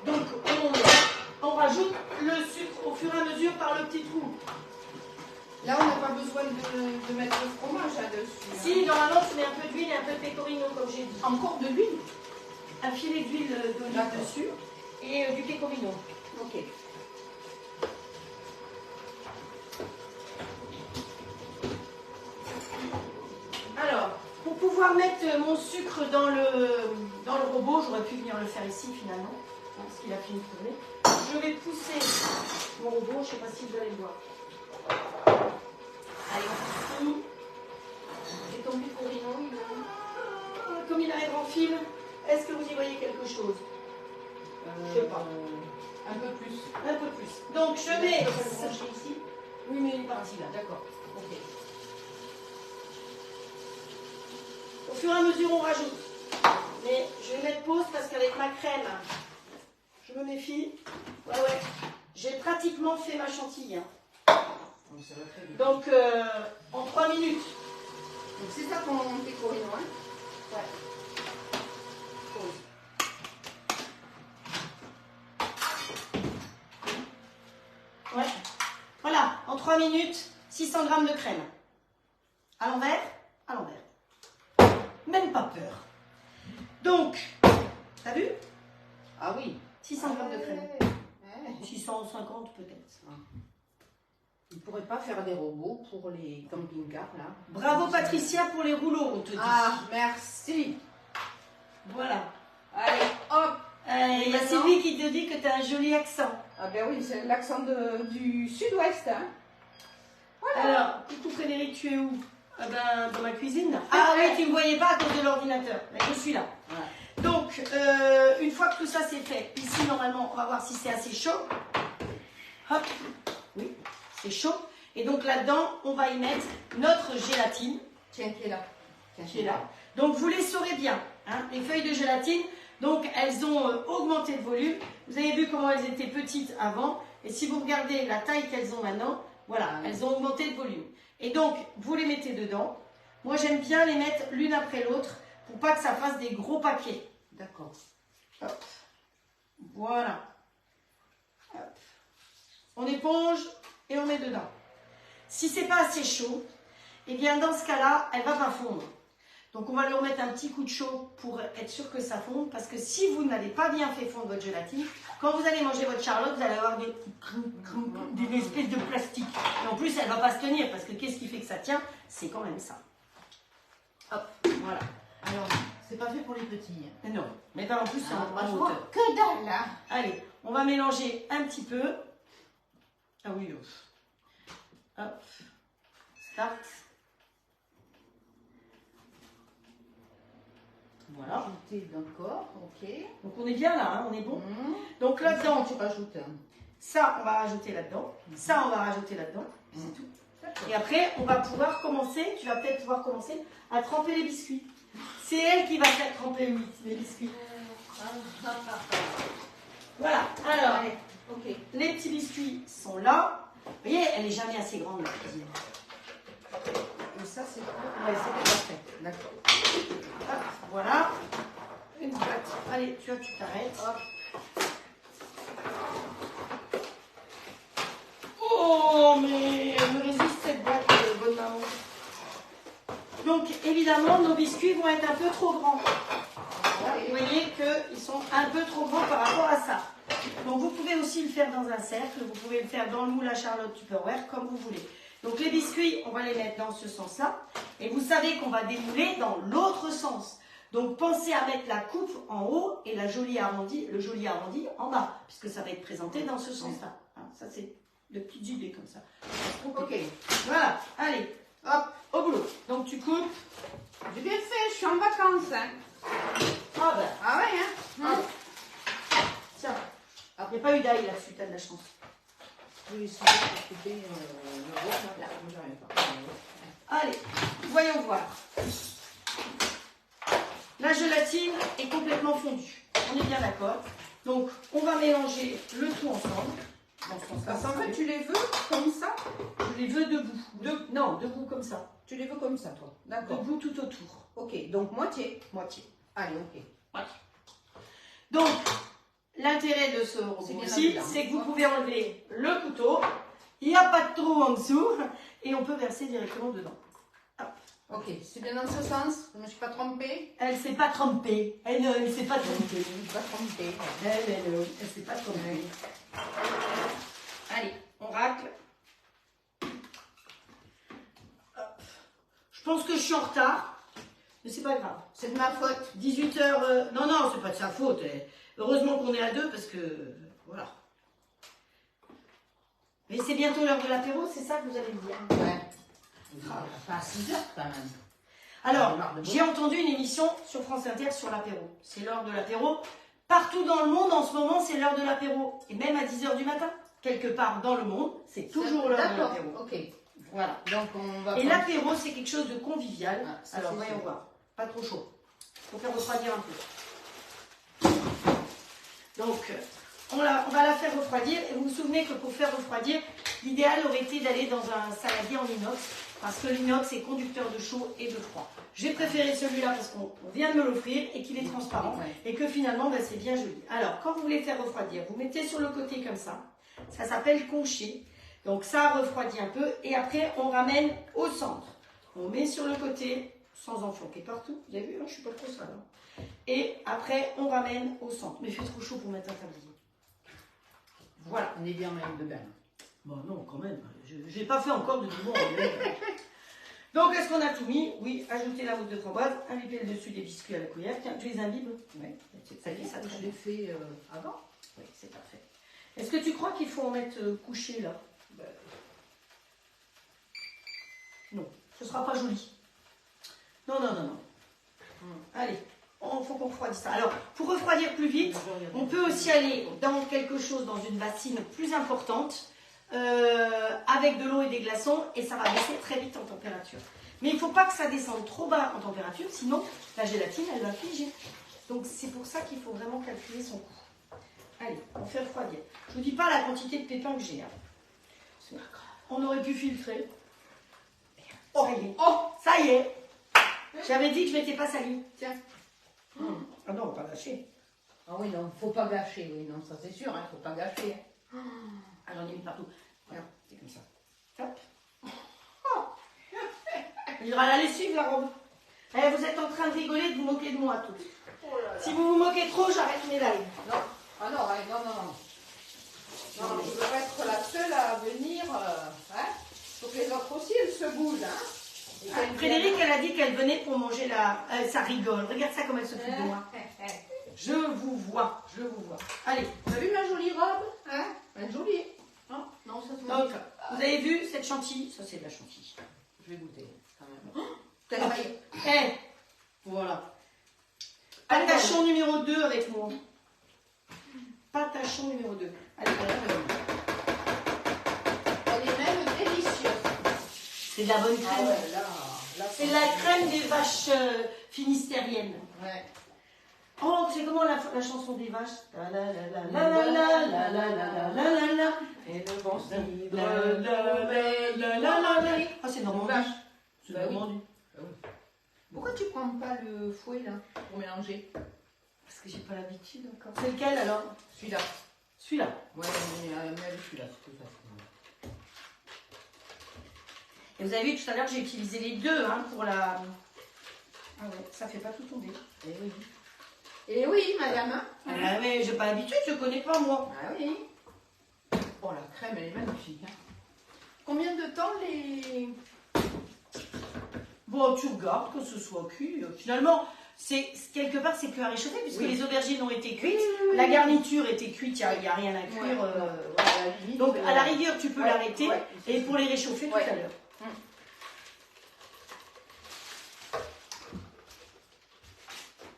Donc, on rajoute le sucre au fur et à mesure par le petit trou.
Là, on n'a pas besoin de mettre le fromage là-dessus.
Si, normalement, tu mets un peu d'huile et un peu de pecorino, comme j'ai dit.
Encore de l'huile?
Un filet d'huile d'olive dessus et du pecorino. Ok. Alors, pour pouvoir mettre mon sucre dans le robot, j'aurais pu venir le faire ici finalement, parce qu'il a fini de tourner. Je vais pousser mon robot, je ne sais pas si vous allez le voir. Allez, on pousse tout. Et ton pecorino, comme il arrive en film, est-ce que vous y voyez quelque chose? Je sais pas.
Un peu plus.
Un peu plus. Donc, je mets ça ici. Oui, mais une partie là, d'accord. Ok. Au fur et à mesure, on rajoute. Mais je vais mettre pause parce qu'avec ma crème, je me méfie. Ouais. J'ai pratiquement fait ma chantilly. Hein. Donc, en 3 minutes.
Donc, c'est ça ton pecorino, hein?
Ouais. Pause. Ouais. Voilà, en 3 minutes, 600 g de crème. À l'envers, à l'envers. Même pas peur. Donc, t'as vu?
Ah oui.
600 g de crème.
Ouais.
650 peut-être.
Ils ne pourraient pas faire des robots pour les camping-cars, là.
Bravo Patricia pour les rouleaux, on te dit.
Ah, merci.
Voilà.
Allez, hop.
Il y a Sylvie qui te dit que tu as un joli accent.
Ah ben oui, c'est l'accent du sud-ouest, hein. Voilà.
Alors, coucou Frédéric, tu es où? Dans ma cuisine. Ah oui, tu ne me voyais pas à cause de l'ordinateur. Mais je suis là. Voilà. Donc, une fois que tout ça c'est fait, ici normalement, on va voir si c'est assez chaud. Hop. Oui, c'est chaud. Et donc là-dedans, on va y mettre notre gélatine.
Tiens, qui est là.
Qui est là. Donc, vous les saurez bien. Hein, les feuilles de gélatine. Donc, elles ont augmenté de volume. Vous avez vu comment elles étaient petites avant. Et si vous regardez la taille qu'elles ont maintenant, voilà, elles ont augmenté de volume. Et donc, vous les mettez dedans. Moi, j'aime bien les mettre l'une après l'autre pour pas que ça fasse des gros paquets.
D'accord.
Hop. Voilà. Hop. On éponge et on met dedans. Si c'est pas assez chaud, eh bien, dans ce cas-là, elle va pas fondre. Donc, on va lui remettre un petit coup de chaud pour être sûr que ça fonde. Parce que si vous n'avez pas bien fait fondre votre gélatine, quand vous allez manger votre charlotte, vous allez avoir des espèces de plastique. Et en plus, elle ne va pas se tenir. Parce que qu'est-ce qui fait que ça tient? C'est quand même ça. Hop, voilà.
Alors, c'est pas fait pour les petits.
Mais non, mais pas en plus, c'est en hauteur.
Que dalle, là.
Allez, on va mélanger un petit peu. Ah oui, hop, start. Voilà.
Ajouter, d'accord, ok.
Donc on est bien là, hein, on est bon.
Mmh.
Donc là-dedans,
tu rajoutes un.
ça on va rajouter là-dedans, ça on va rajouter là-dedans, c'est tout. Et après on va pouvoir commencer, tu vas peut-être pouvoir commencer à tremper les biscuits. C'est elle qui va faire tremper les biscuits. Voilà, alors
Allez, ok.
les petits biscuits sont là. Vous voyez, elle n'est jamais assez grande la cuisine.
Et ça, c'est quoi?
Ouais, c'est parfait.
D'accord.
Hop, voilà. Une boîte. Allez, tu t'arrêtes. Hop. Oh, mais elle me résiste cette boîte, bonne maman. Donc, évidemment, nos biscuits vont être un peu trop grands. Vous voyez qu'ils sont un peu trop grands par rapport à ça. Donc, vous pouvez aussi le faire dans un cercle. Vous pouvez le faire dans le moule à Charlotte Tupperware, comme vous voulez. Donc, les biscuits, on va les mettre dans ce sens-là. Et vous savez qu'on va démouler dans l'autre sens. Donc, pensez à mettre la coupe en haut et le joli arrondi en bas, puisque ça va être présenté dans ce sens-là. Hein, ça, c'est de petites idées comme ça.
Ok.
Voilà, allez, hop, au boulot. Donc, tu coupes.
J'ai bien fait, je suis en vacances. Hein.
Ah ben,
Ah ouais, hein.
hop. Tiens, il n'y a pas eu d'ail là-dessus, t'as de la chance.
Oui, c'est bien pour couper le gros là. J'arrive pas.
Allez, voyons voir. La gélatine est complètement fondue. On est bien d'accord. Donc, on va mélanger le tout ensemble. Dans ce sens-là.
Parce qu'en fait, tu les veux comme ça?
Je les veux debout. Non, debout comme ça.
Tu les veux comme ça, toi? D'accord.
Debout tout autour.
Ok, donc moitié.
Moitié.
Allez, ok.
Moitié. Donc, l'intérêt de ce
C'est
robot
bien
aussi,
là.
c'est que vous pouvez enlever le couteau. Il n'y a pas de trou en dessous. Et on peut verser directement dedans.
Ok, c'est bien dans ce sens. Je ne me suis pas trompée.
Elle ne s'est pas trompée. Elle ne s'est pas
Je
trompée.
ne me suis pas trompée.
Elle ne s'est pas trompée. Allez, on racle. Hop. Je pense que je suis en retard, mais c'est pas grave.
C'est de ma faute.
18h. Non, c'est pas de sa faute. Heureusement qu'on est à deux parce que. Voilà. Mais c'est bientôt l'heure de l'apéro, c'est ça que vous allez me dire.
Ouais. Pas à 6 heures quand même.
Alors, j'ai entendu une émission sur France Inter sur l'apéro. C'est l'heure de l'apéro. Partout dans le monde, en ce moment, c'est l'heure de l'apéro. Et même à 10h du matin, quelque part dans le monde, c'est toujours l'heure de l'apéro.
Ok.
Voilà.
Donc on va.
Et l'apéro, c'est quelque chose de convivial.
Ah, ça,
alors,
c'est
voyons
sûr.
voir. Pas trop chaud. Il faut faire refroidir un peu. Donc, on va la faire refroidir. Et vous vous souvenez que pour faire refroidir, l'idéal aurait été d'aller dans un saladier en inox. Parce que l'inox est conducteur de chaud et de froid. J'ai préféré celui-là parce qu'on vient de me l'offrir et qu'il est transparent.
Ouais.
Et que finalement, ben, c'est bien joli. Alors, quand vous voulez faire refroidir, vous mettez sur le côté comme ça. Ça s'appelle concher. Donc ça refroidit un peu. Et après, on ramène au centre. On met sur le côté, sans enfourquer partout. Vous avez vu, hein, je ne suis pas trop sale. Hein. Et après, on ramène au centre. Mais il fait trop chaud pour mettre un tablier. Voilà.
On est bien en maillot de bain.
Bon, non, quand même. Je n'ai pas fait encore de bon. Donc, est-ce qu'on a tout mis? Oui, ajouter la mousse de framboise, imbiber le dessus des biscuits à la cuillère. Tiens, tu les imbibes? Oui. Ça fait ça très
Je
bien.
l'ai fait avant.
Oui, c'est parfait. Est-ce que tu crois qu'il faut en mettre couché là? Non, ce ne sera pas joli. Non. Allez, il faut qu'on refroidisse ça. Alors, pour refroidir plus vite, on peut aussi aller dans quelque chose, dans une bassine plus importante, avec de l'eau et des glaçons, et ça va baisser très vite en température. Mais il ne faut pas que ça descende trop bas en température, sinon la gélatine, elle va figer. Donc c'est pour ça qu'il faut vraiment calculer son coût. Allez, on fait refroidir. Je ne vous dis pas la quantité de pépins que j'ai. Hein. On aurait pu filtrer. Oh, ça y est. J'avais dit que je ne m'étais pas salie.
Tiens.
Ah non, on va pas gâcher.
Ah oui, non, faut pas gâcher. Oui, non, ça c'est sûr, hein, faut pas gâcher. Hein.
Ah, j'en ai mis partout. Voilà, c'est comme ça. Hop. Oh. Il ira la lessive, la robe. Eh, vous êtes en train de rigoler, de vous moquer de moi, tous.
Oh là là.
Si vous vous moquez trop, j'arrête mes lives.
Non, ah non, ouais, non. Non, je ne veux pas être la seule à venir. Hein. Faut que les autres aussi, elles se bougent. Hein. Et qu'elles
Frédéric,
viennent.
elle a dit qu'elle venait pour manger la... ça rigole. Regarde ça comme elle se fout de moi. Je vous vois. Allez.
T'as vu ma jolie robe? Hein? Elle est jolie. Non, ça se
Donc, vous avez vu cette chantilly? Ça, c'est de la chantilly.
Je vais goûter quand même. Oh, t'as failli.
Eh, voilà. Patachon numéro 2 avec moi. Patachon numéro 2. Allez,
Elle est même délicieuse.
c'est de la bonne
Ah
crème.
ouais, là,
C'est la crème des vaches finistériennes.
Ouais.
Oh, c'est comment la chanson des vaches? La la la la la la la la la la la la la.
Et le bon style.
La la la la la la la. Ah, c'est Normandie.
Vache.
C'est
Bah oui.
Normandie.
Pourquoi tu prends pas le fouet là pour mélanger?
Parce que j'ai pas l'habitude encore. C'est lequel alors?
Celui-là.
Celui-là.
Ouais, mais avec celui-là, c'est plus facile.
Et vous avez vu tout à l'heure, j'ai utilisé les deux hein, pour la. Ah ouais, ça fait pas tout tomber.
Eh oui. Eh oui, madame. Hein.
Ah mais j'ai pas l'habitude, je connais pas moi.
Ah oui. Oh, la crème, elle est magnifique. Hein. Combien de temps les...
Bon, tu regardes que ce soit cuit. Finalement, c'est quelque part c'est plus à réchauffer puisque
Oui.
les aubergines ont été cuites.
Oui.
La garniture était cuite, il n'y a rien à cuire.
Ouais.
Voilà.
limite,
Donc à la rigueur, tu peux
ouais,
l'arrêter
ouais.
et pour les réchauffer tout
Ouais.
à l'heure.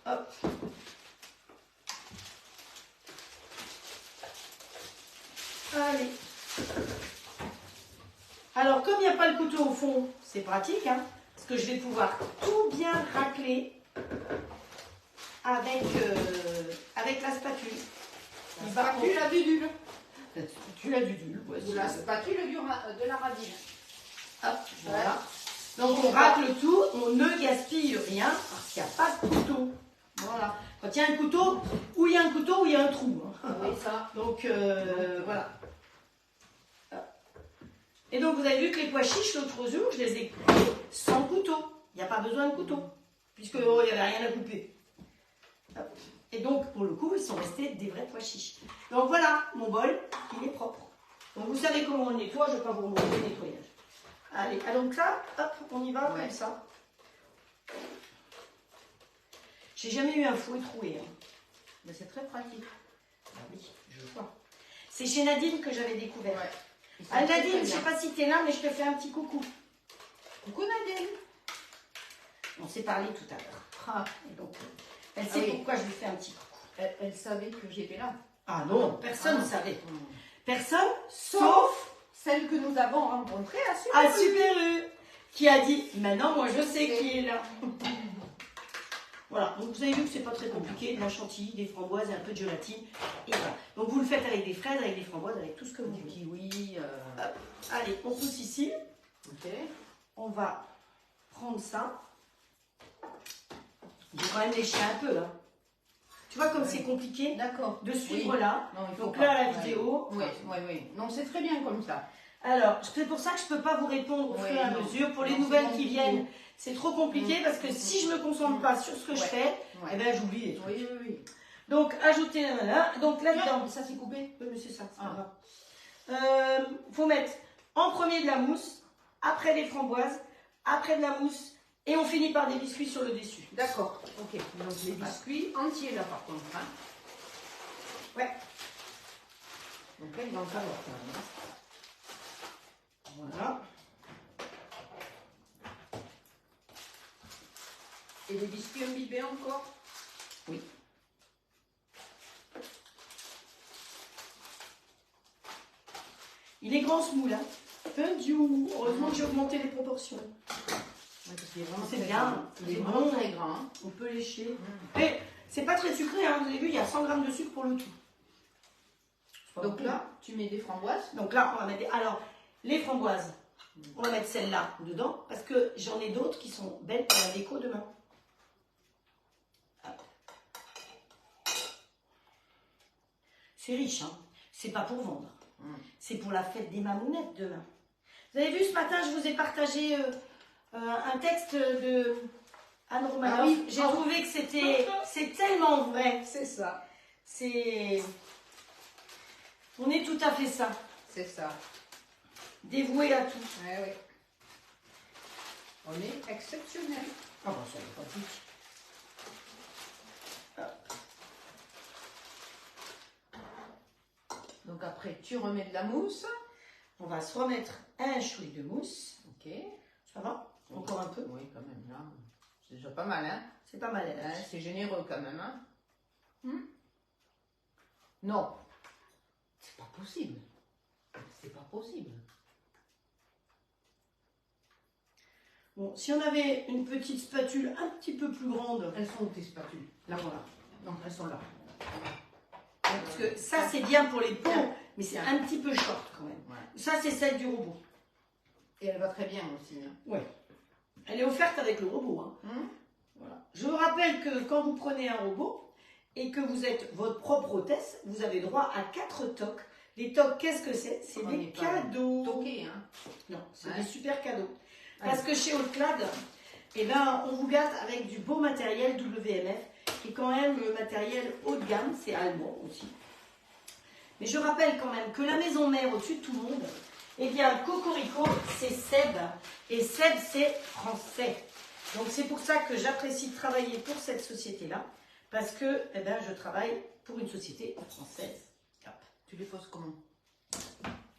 Hop. Allez. Alors, comme il n'y a pas le couteau au fond, c'est pratique, hein, parce que je vais pouvoir tout bien racler avec, avec la spatule.
La spatule à dudule.
La spatule à dudule, ouais,
Ou la spatule de la radine.
Hop, voilà. Donc on racle tout, on ne gaspille rien parce qu'il n'y a pas de couteau. Voilà. Quand il y a un couteau, où il y a un couteau, où il y a un trou. Hein.
Oui, ça.
Donc voilà. Et donc vous avez vu que les pois chiches l'autre jour, je les ai coupés sans couteau. Il n'y a pas besoin de couteau, puisqu'il n'y avait rien à couper. Hop. Et donc pour le coup, ils sont restés des vrais pois chiches. Donc voilà, mon bol, il est propre. Donc vous savez comment on le nettoie, je ne vais pas vous montrer le nettoyage. Allez, donc là, hop, on y va comme ça. J'ai jamais eu un fouet troué. Hein. Mais c'est très pratique. Ah oui, je vois. C'est chez Nadine que j'avais découvert.
Ouais.
Ah, Nadine, je ne sais pas si tu es là, mais je te fais un petit coucou.
Coucou Nadine.
On s'est parlé tout à l'heure. Ah, et donc, elle sait pourquoi je lui fais un petit coucou.
Elle savait que j'étais là.
Ah non, personne ne savait.
Mmh.
Personne, sauf
celle que nous avons rencontrée à
à Super U, qui a dit, maintenant moi je sais qui est là. Voilà, donc vous avez vu que c'est pas très compliqué, de la chantilly, des framboises et un peu de gélatine. Et voilà. Donc vous le faites avec des fraises, avec des framboises, avec tout ce que vous
Du
voulez.
kiwi.
Hop. Allez, on pousse ici.
Ok.
On va prendre ça. Il faut quand même lécher un peu. Hein. Tu vois comme c'est compliqué
D'accord.
de suivre
Oui.
là.
Non, il faut
Donc
pas.
là, la vidéo.
Oui, oui, oui. Non, c'est très bien comme ça.
Alors, c'est pour ça que je ne peux pas vous répondre au
Oui,
fur et à
non.
mesure. Pour les
Non,
nouvelles
c'est
qui
compliqué.
viennent, c'est trop compliqué parce que si je ne me concentre pas sur ce que je fais, eh ben, j'oublie les trucs.
Oui, oui, oui.
Donc, ajoutez là. Donc là-dedans.
Non, ça c'est coupé.
Oui, mais c'est ça, c'est
Ah.
pas grave. Faut mettre en premier de la mousse, après des framboises, après de la mousse, et on finit par des biscuits sur le dessus.
D'accord. Ok. Donc les biscuits entiers là par contre. Hein.
Ouais.
Donc là, il va en falloir quand même. Hein.
Voilà.
Et les biscuits imbibés encore?
Oui. Il est grand ce moule, hein. Heureusement que j'ai augmenté les proportions.
Ouais, parce qu'il est vraiment
C'est
très
bien.
grand. Il est
C'est
vraiment
bon.
très grand. Hein.
On peut lécher. Et c'est pas très sucré, hein. Vous avez vu, il y a 100 g de sucre pour le tout.
Donc là, tu mets des framboises.
Donc là, on va mettre des... Alors, les framboises, on va mettre celle-là dedans, parce que j'en ai d'autres qui sont belles pour la déco demain. Hop. C'est riche, hein. C'est pas pour vendre. C'est pour la fête des mamounettes demain. Vous avez vu, ce matin, je vous ai partagé un texte de Anne Romanoff.
Ah oui.
J'ai trouvé que c'est tellement vrai.
C'est ça.
On est tout à fait ça.
C'est ça.
Dévoué à tout.
Ouais, oui. On est exceptionnel.
Ah bon, ça est pratique.
Donc après, tu remets de la mousse.
On va se remettre un chouï de mousse.
Ok.
Ça va? Encore un peu?
Oui, quand même, là. C'est déjà pas mal, hein?
C'est pas mal, elle.
C'est généreux, quand même, hein? Non. C'est pas possible. C'est pas possible.
Bon, si on avait une petite spatule un petit peu plus grande.
Elles sont où tes spatules? Là, voilà. Non, elles sont là.
Parce que ça, c'est bien pour les pots, mais c'est
Tiens.
un petit peu short quand même.
Ouais.
Ça, c'est celle du robot.
Et elle va très bien aussi. Hein.
Oui. Elle est offerte avec le robot. Hein. Voilà. Je vous rappelle que quand vous prenez un robot et que vous êtes votre propre hôtesse, vous avez droit à 4 tocs. Les tocs, qu'est-ce que c'est? C'est des cadeaux.
Toqué, hein?
Non, c'est
Ouais.
des super cadeaux.
Ouais.
Parce que chez Hauteclad, eh ben, on vous gâte avec du beau matériel WMF, qui est quand même le matériel haut de gamme, c'est allemand aussi. Mais je rappelle quand même que la maison mère au-dessus de tout le monde, eh bien, Cocorico, c'est Seb, et Seb, c'est français. Donc c'est pour ça que j'apprécie de travailler pour cette société-là, parce que eh ben, je travaille pour une société française. Hop.
Tu les poses comment?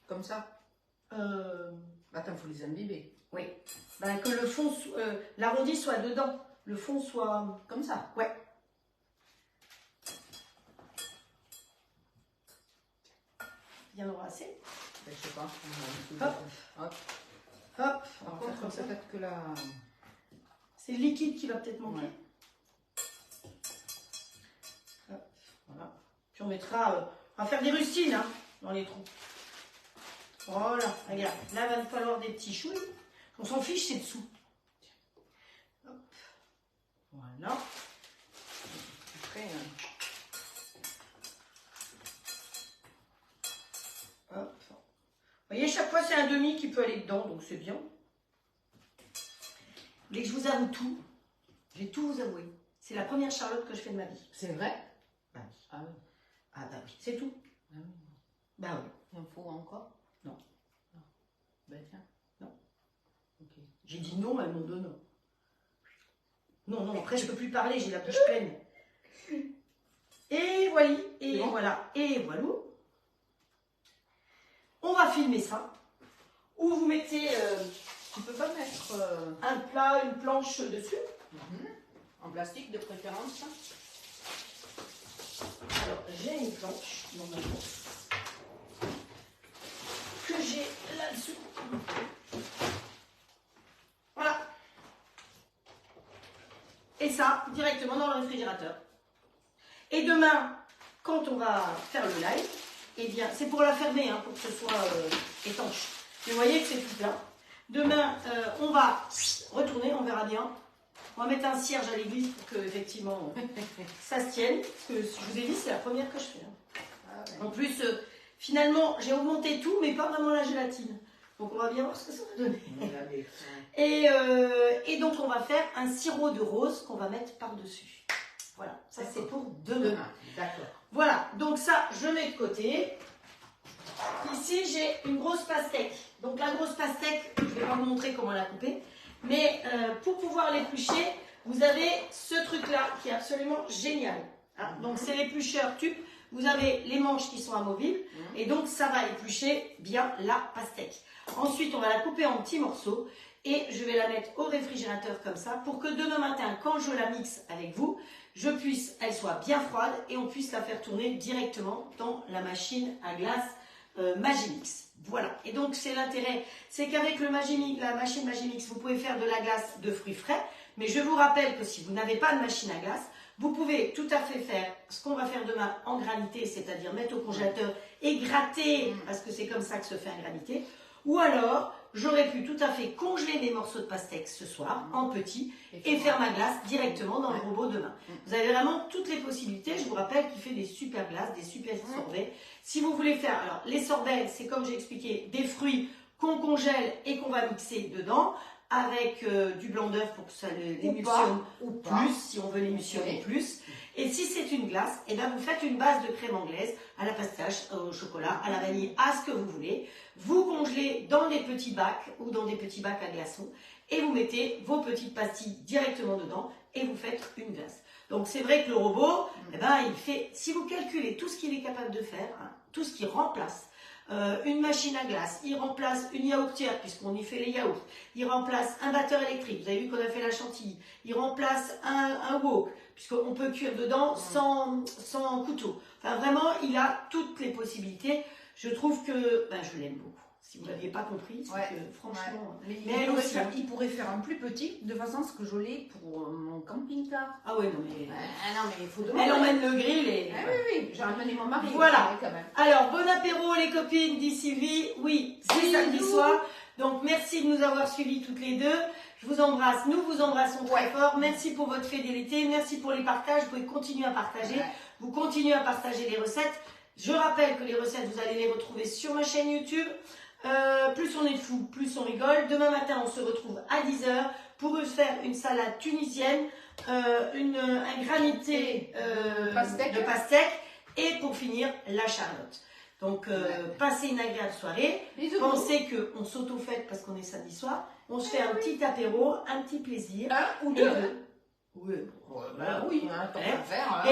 Comme ça? Attends, il faut les imbiber.
Oui. Ben, que le fond, l'arrondi soit dedans, le fond soit...
Comme ça?
Ouais. Il y en aura assez.
Ben, je sais pas.
Hop.
Hop.
Hop. On
Par
va faire
contre,
comme ça.
peut-être que là...
C'est le liquide qui va peut-être manquer.
Ouais.
Hop, voilà. Puis on mettra... on va faire des rustines hein, dans les trous. Voilà, regarde. Là, il va nous falloir des petits chouilles. On s'en fiche, c'est dessous. Hop. Voilà.
Après,
Hop. Vous voyez, chaque fois, c'est un demi qui peut aller dedans, donc c'est bien. Vous voulez que je vous avoue tout? Je vais tout vous avouer. C'est la première charlotte que je fais de ma vie.
c'est vrai?
Bah oui.
Ah oui.
Ah bah oui, c'est tout.
Ah oui.
Bah oui.
Il en faut encore?
Non.
Non. Ben tiens.
Non.
Ok.
J'ai dit non, elles m'ont dit non. Non, non, après je peux plus parler, j'ai la bouche pleine. Et voilà, et
bon.
voilà, et voilà. On va filmer ça. Ou vous mettez
Tu peux pas mettre
un plat, une planche dessus.
en plastique de préférence?
Alors, j'ai une planche, normalement, que j'ai là-dessous. Voilà. Et ça, directement dans le réfrigérateur. Et demain, quand on va faire le live, eh bien, c'est pour la fermer, hein, pour que ce soit étanche. Mais vous voyez que c'est tout plat. Demain, on va retourner, on verra bien. On va mettre un cierge à l'église pour que, effectivement, ça se tienne. Parce que, je vous ai dit, c'est la première que je fais. Hein.
Ah ouais.
En plus, finalement, j'ai augmenté tout, mais pas vraiment la gélatine. Donc, on va bien voir ce que ça va donner.
Regardez.
Et donc, on va faire un sirop de rose qu'on va mettre par-dessus. Voilà, ça c'est pour demain.
Demain, d'accord.
Voilà, donc ça, je mets de côté. Ici, j'ai une grosse pastèque. Donc, la grosse pastèque, je ne vais pas vous montrer comment la couper. Mais pour pouvoir l'éplucher, vous avez ce truc-là qui est absolument génial. Hein. Donc, c'est l'éplucheur tube. Vous avez les manches qui sont amovibles. Et donc, ça va éplucher bien la pastèque. Ensuite, on va la couper en petits morceaux. Et je vais la mettre au réfrigérateur comme ça pour que demain matin, quand je la mixe avec vous, elle soit bien froide et on puisse la faire tourner directement dans la machine à glace Magimix. Voilà. Et donc, c'est l'intérêt, c'est qu'avec la machine Magimix, vous pouvez faire de la glace de fruits frais. Mais je vous rappelle que si vous n'avez pas de machine à glace, vous pouvez tout à fait faire ce qu'on va faire demain en granité, c'est-à-dire mettre au congélateur et gratter, parce que c'est comme ça que se fait un granité. Ou alors, j'aurais pu tout à fait congeler mes morceaux de pastèque ce soir, en petits, et faire ma glace directement dans le robot demain. Vous avez vraiment toutes les possibilités. Je vous rappelle qu'il fait des super glaces, des super sorbets. Si vous voulez faire, alors les sorbets, c'est comme j'ai expliqué, des fruits qu'on congèle et qu'on va mixer dedans, avec du blanc d'œuf pour que ça l'émulsionne plus, si on veut l'émulsionner plus. Et si c'est une glace, eh bien vous faites une base de crème anglaise à la pistache, au chocolat, à la vanille, à ce que vous voulez. Vous congelez dans des petits bacs ou dans des petits bacs à glaçons et vous mettez vos petites pastilles directement dedans et vous faites une glace. Donc c'est vrai que le robot, eh ben, il fait, si vous calculez tout ce qu'il est capable de faire, hein, tout ce qu'il remplace, une machine à glace, il remplace une yaourtière, puisqu'on y fait les yaourts, il remplace un batteur électrique, vous avez vu qu'on a fait la chantilly, il remplace un wok, puisqu'on peut cuire dedans sans couteau. Enfin, vraiment, il a toutes les possibilités. Je trouve que, ben, je l'aime beaucoup. Si vous ne l'aviez pas compris, c'est que franchement...
Mais
elle aussi,
il pourrait faire un plus petit, de façon à ce que je l'ai pour mon camping-car.
Ah ouais, non mais...
non, mais il faut demander.
Elle emmène le grill et...
Ah oui, j'ai amené mon mari.
Voilà.
Quand même.
Alors, bon apéro les copines, dit Sylvie. Oui, c'est samedi soir. Donc, merci de nous avoir suivis toutes les deux. Je vous embrasse, nous vous embrassons très fort. Merci pour votre fidélité, merci pour les partages. Vous pouvez continuer à partager. Vous continuez à partager les recettes. Je rappelle que les recettes, vous allez les retrouver sur ma chaîne YouTube. Plus on est fou, plus on rigole. Demain matin, on se retrouve à 10h pour faire une salade tunisienne, un granité de pastèque et pour finir, la charlotte. Donc, passez une agréable soirée.
Bisous.
Pensez qu'on s'auto-fête parce qu'on est samedi soir. On se fait un petit apéro, un petit plaisir.
Un ou deux.
Oui,
Voilà, oui, hein, tant qu'à faire, hein,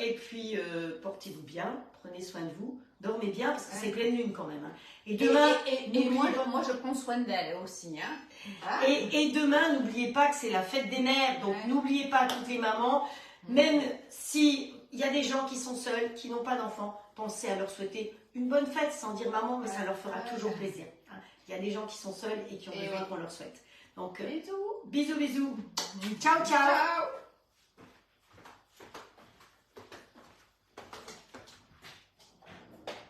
et puis portez-vous bien, prenez soin de vous, dormez bien parce que c'est pleine lune quand même. Hein. Et demain,
et moi, je prends soin d'elle aussi. Hein.
Et demain, n'oubliez pas que c'est la fête des mères, donc n'oubliez pas toutes les mamans, même si il y a des gens qui sont seuls, qui n'ont pas d'enfants, pensez à leur souhaiter une bonne fête sans dire maman, mais ça leur fera toujours plaisir. Hein. Il y a des gens qui sont seuls et qui ont besoin qu'on leur souhaite. Donc, bisous, bisous. Ciao, ciao.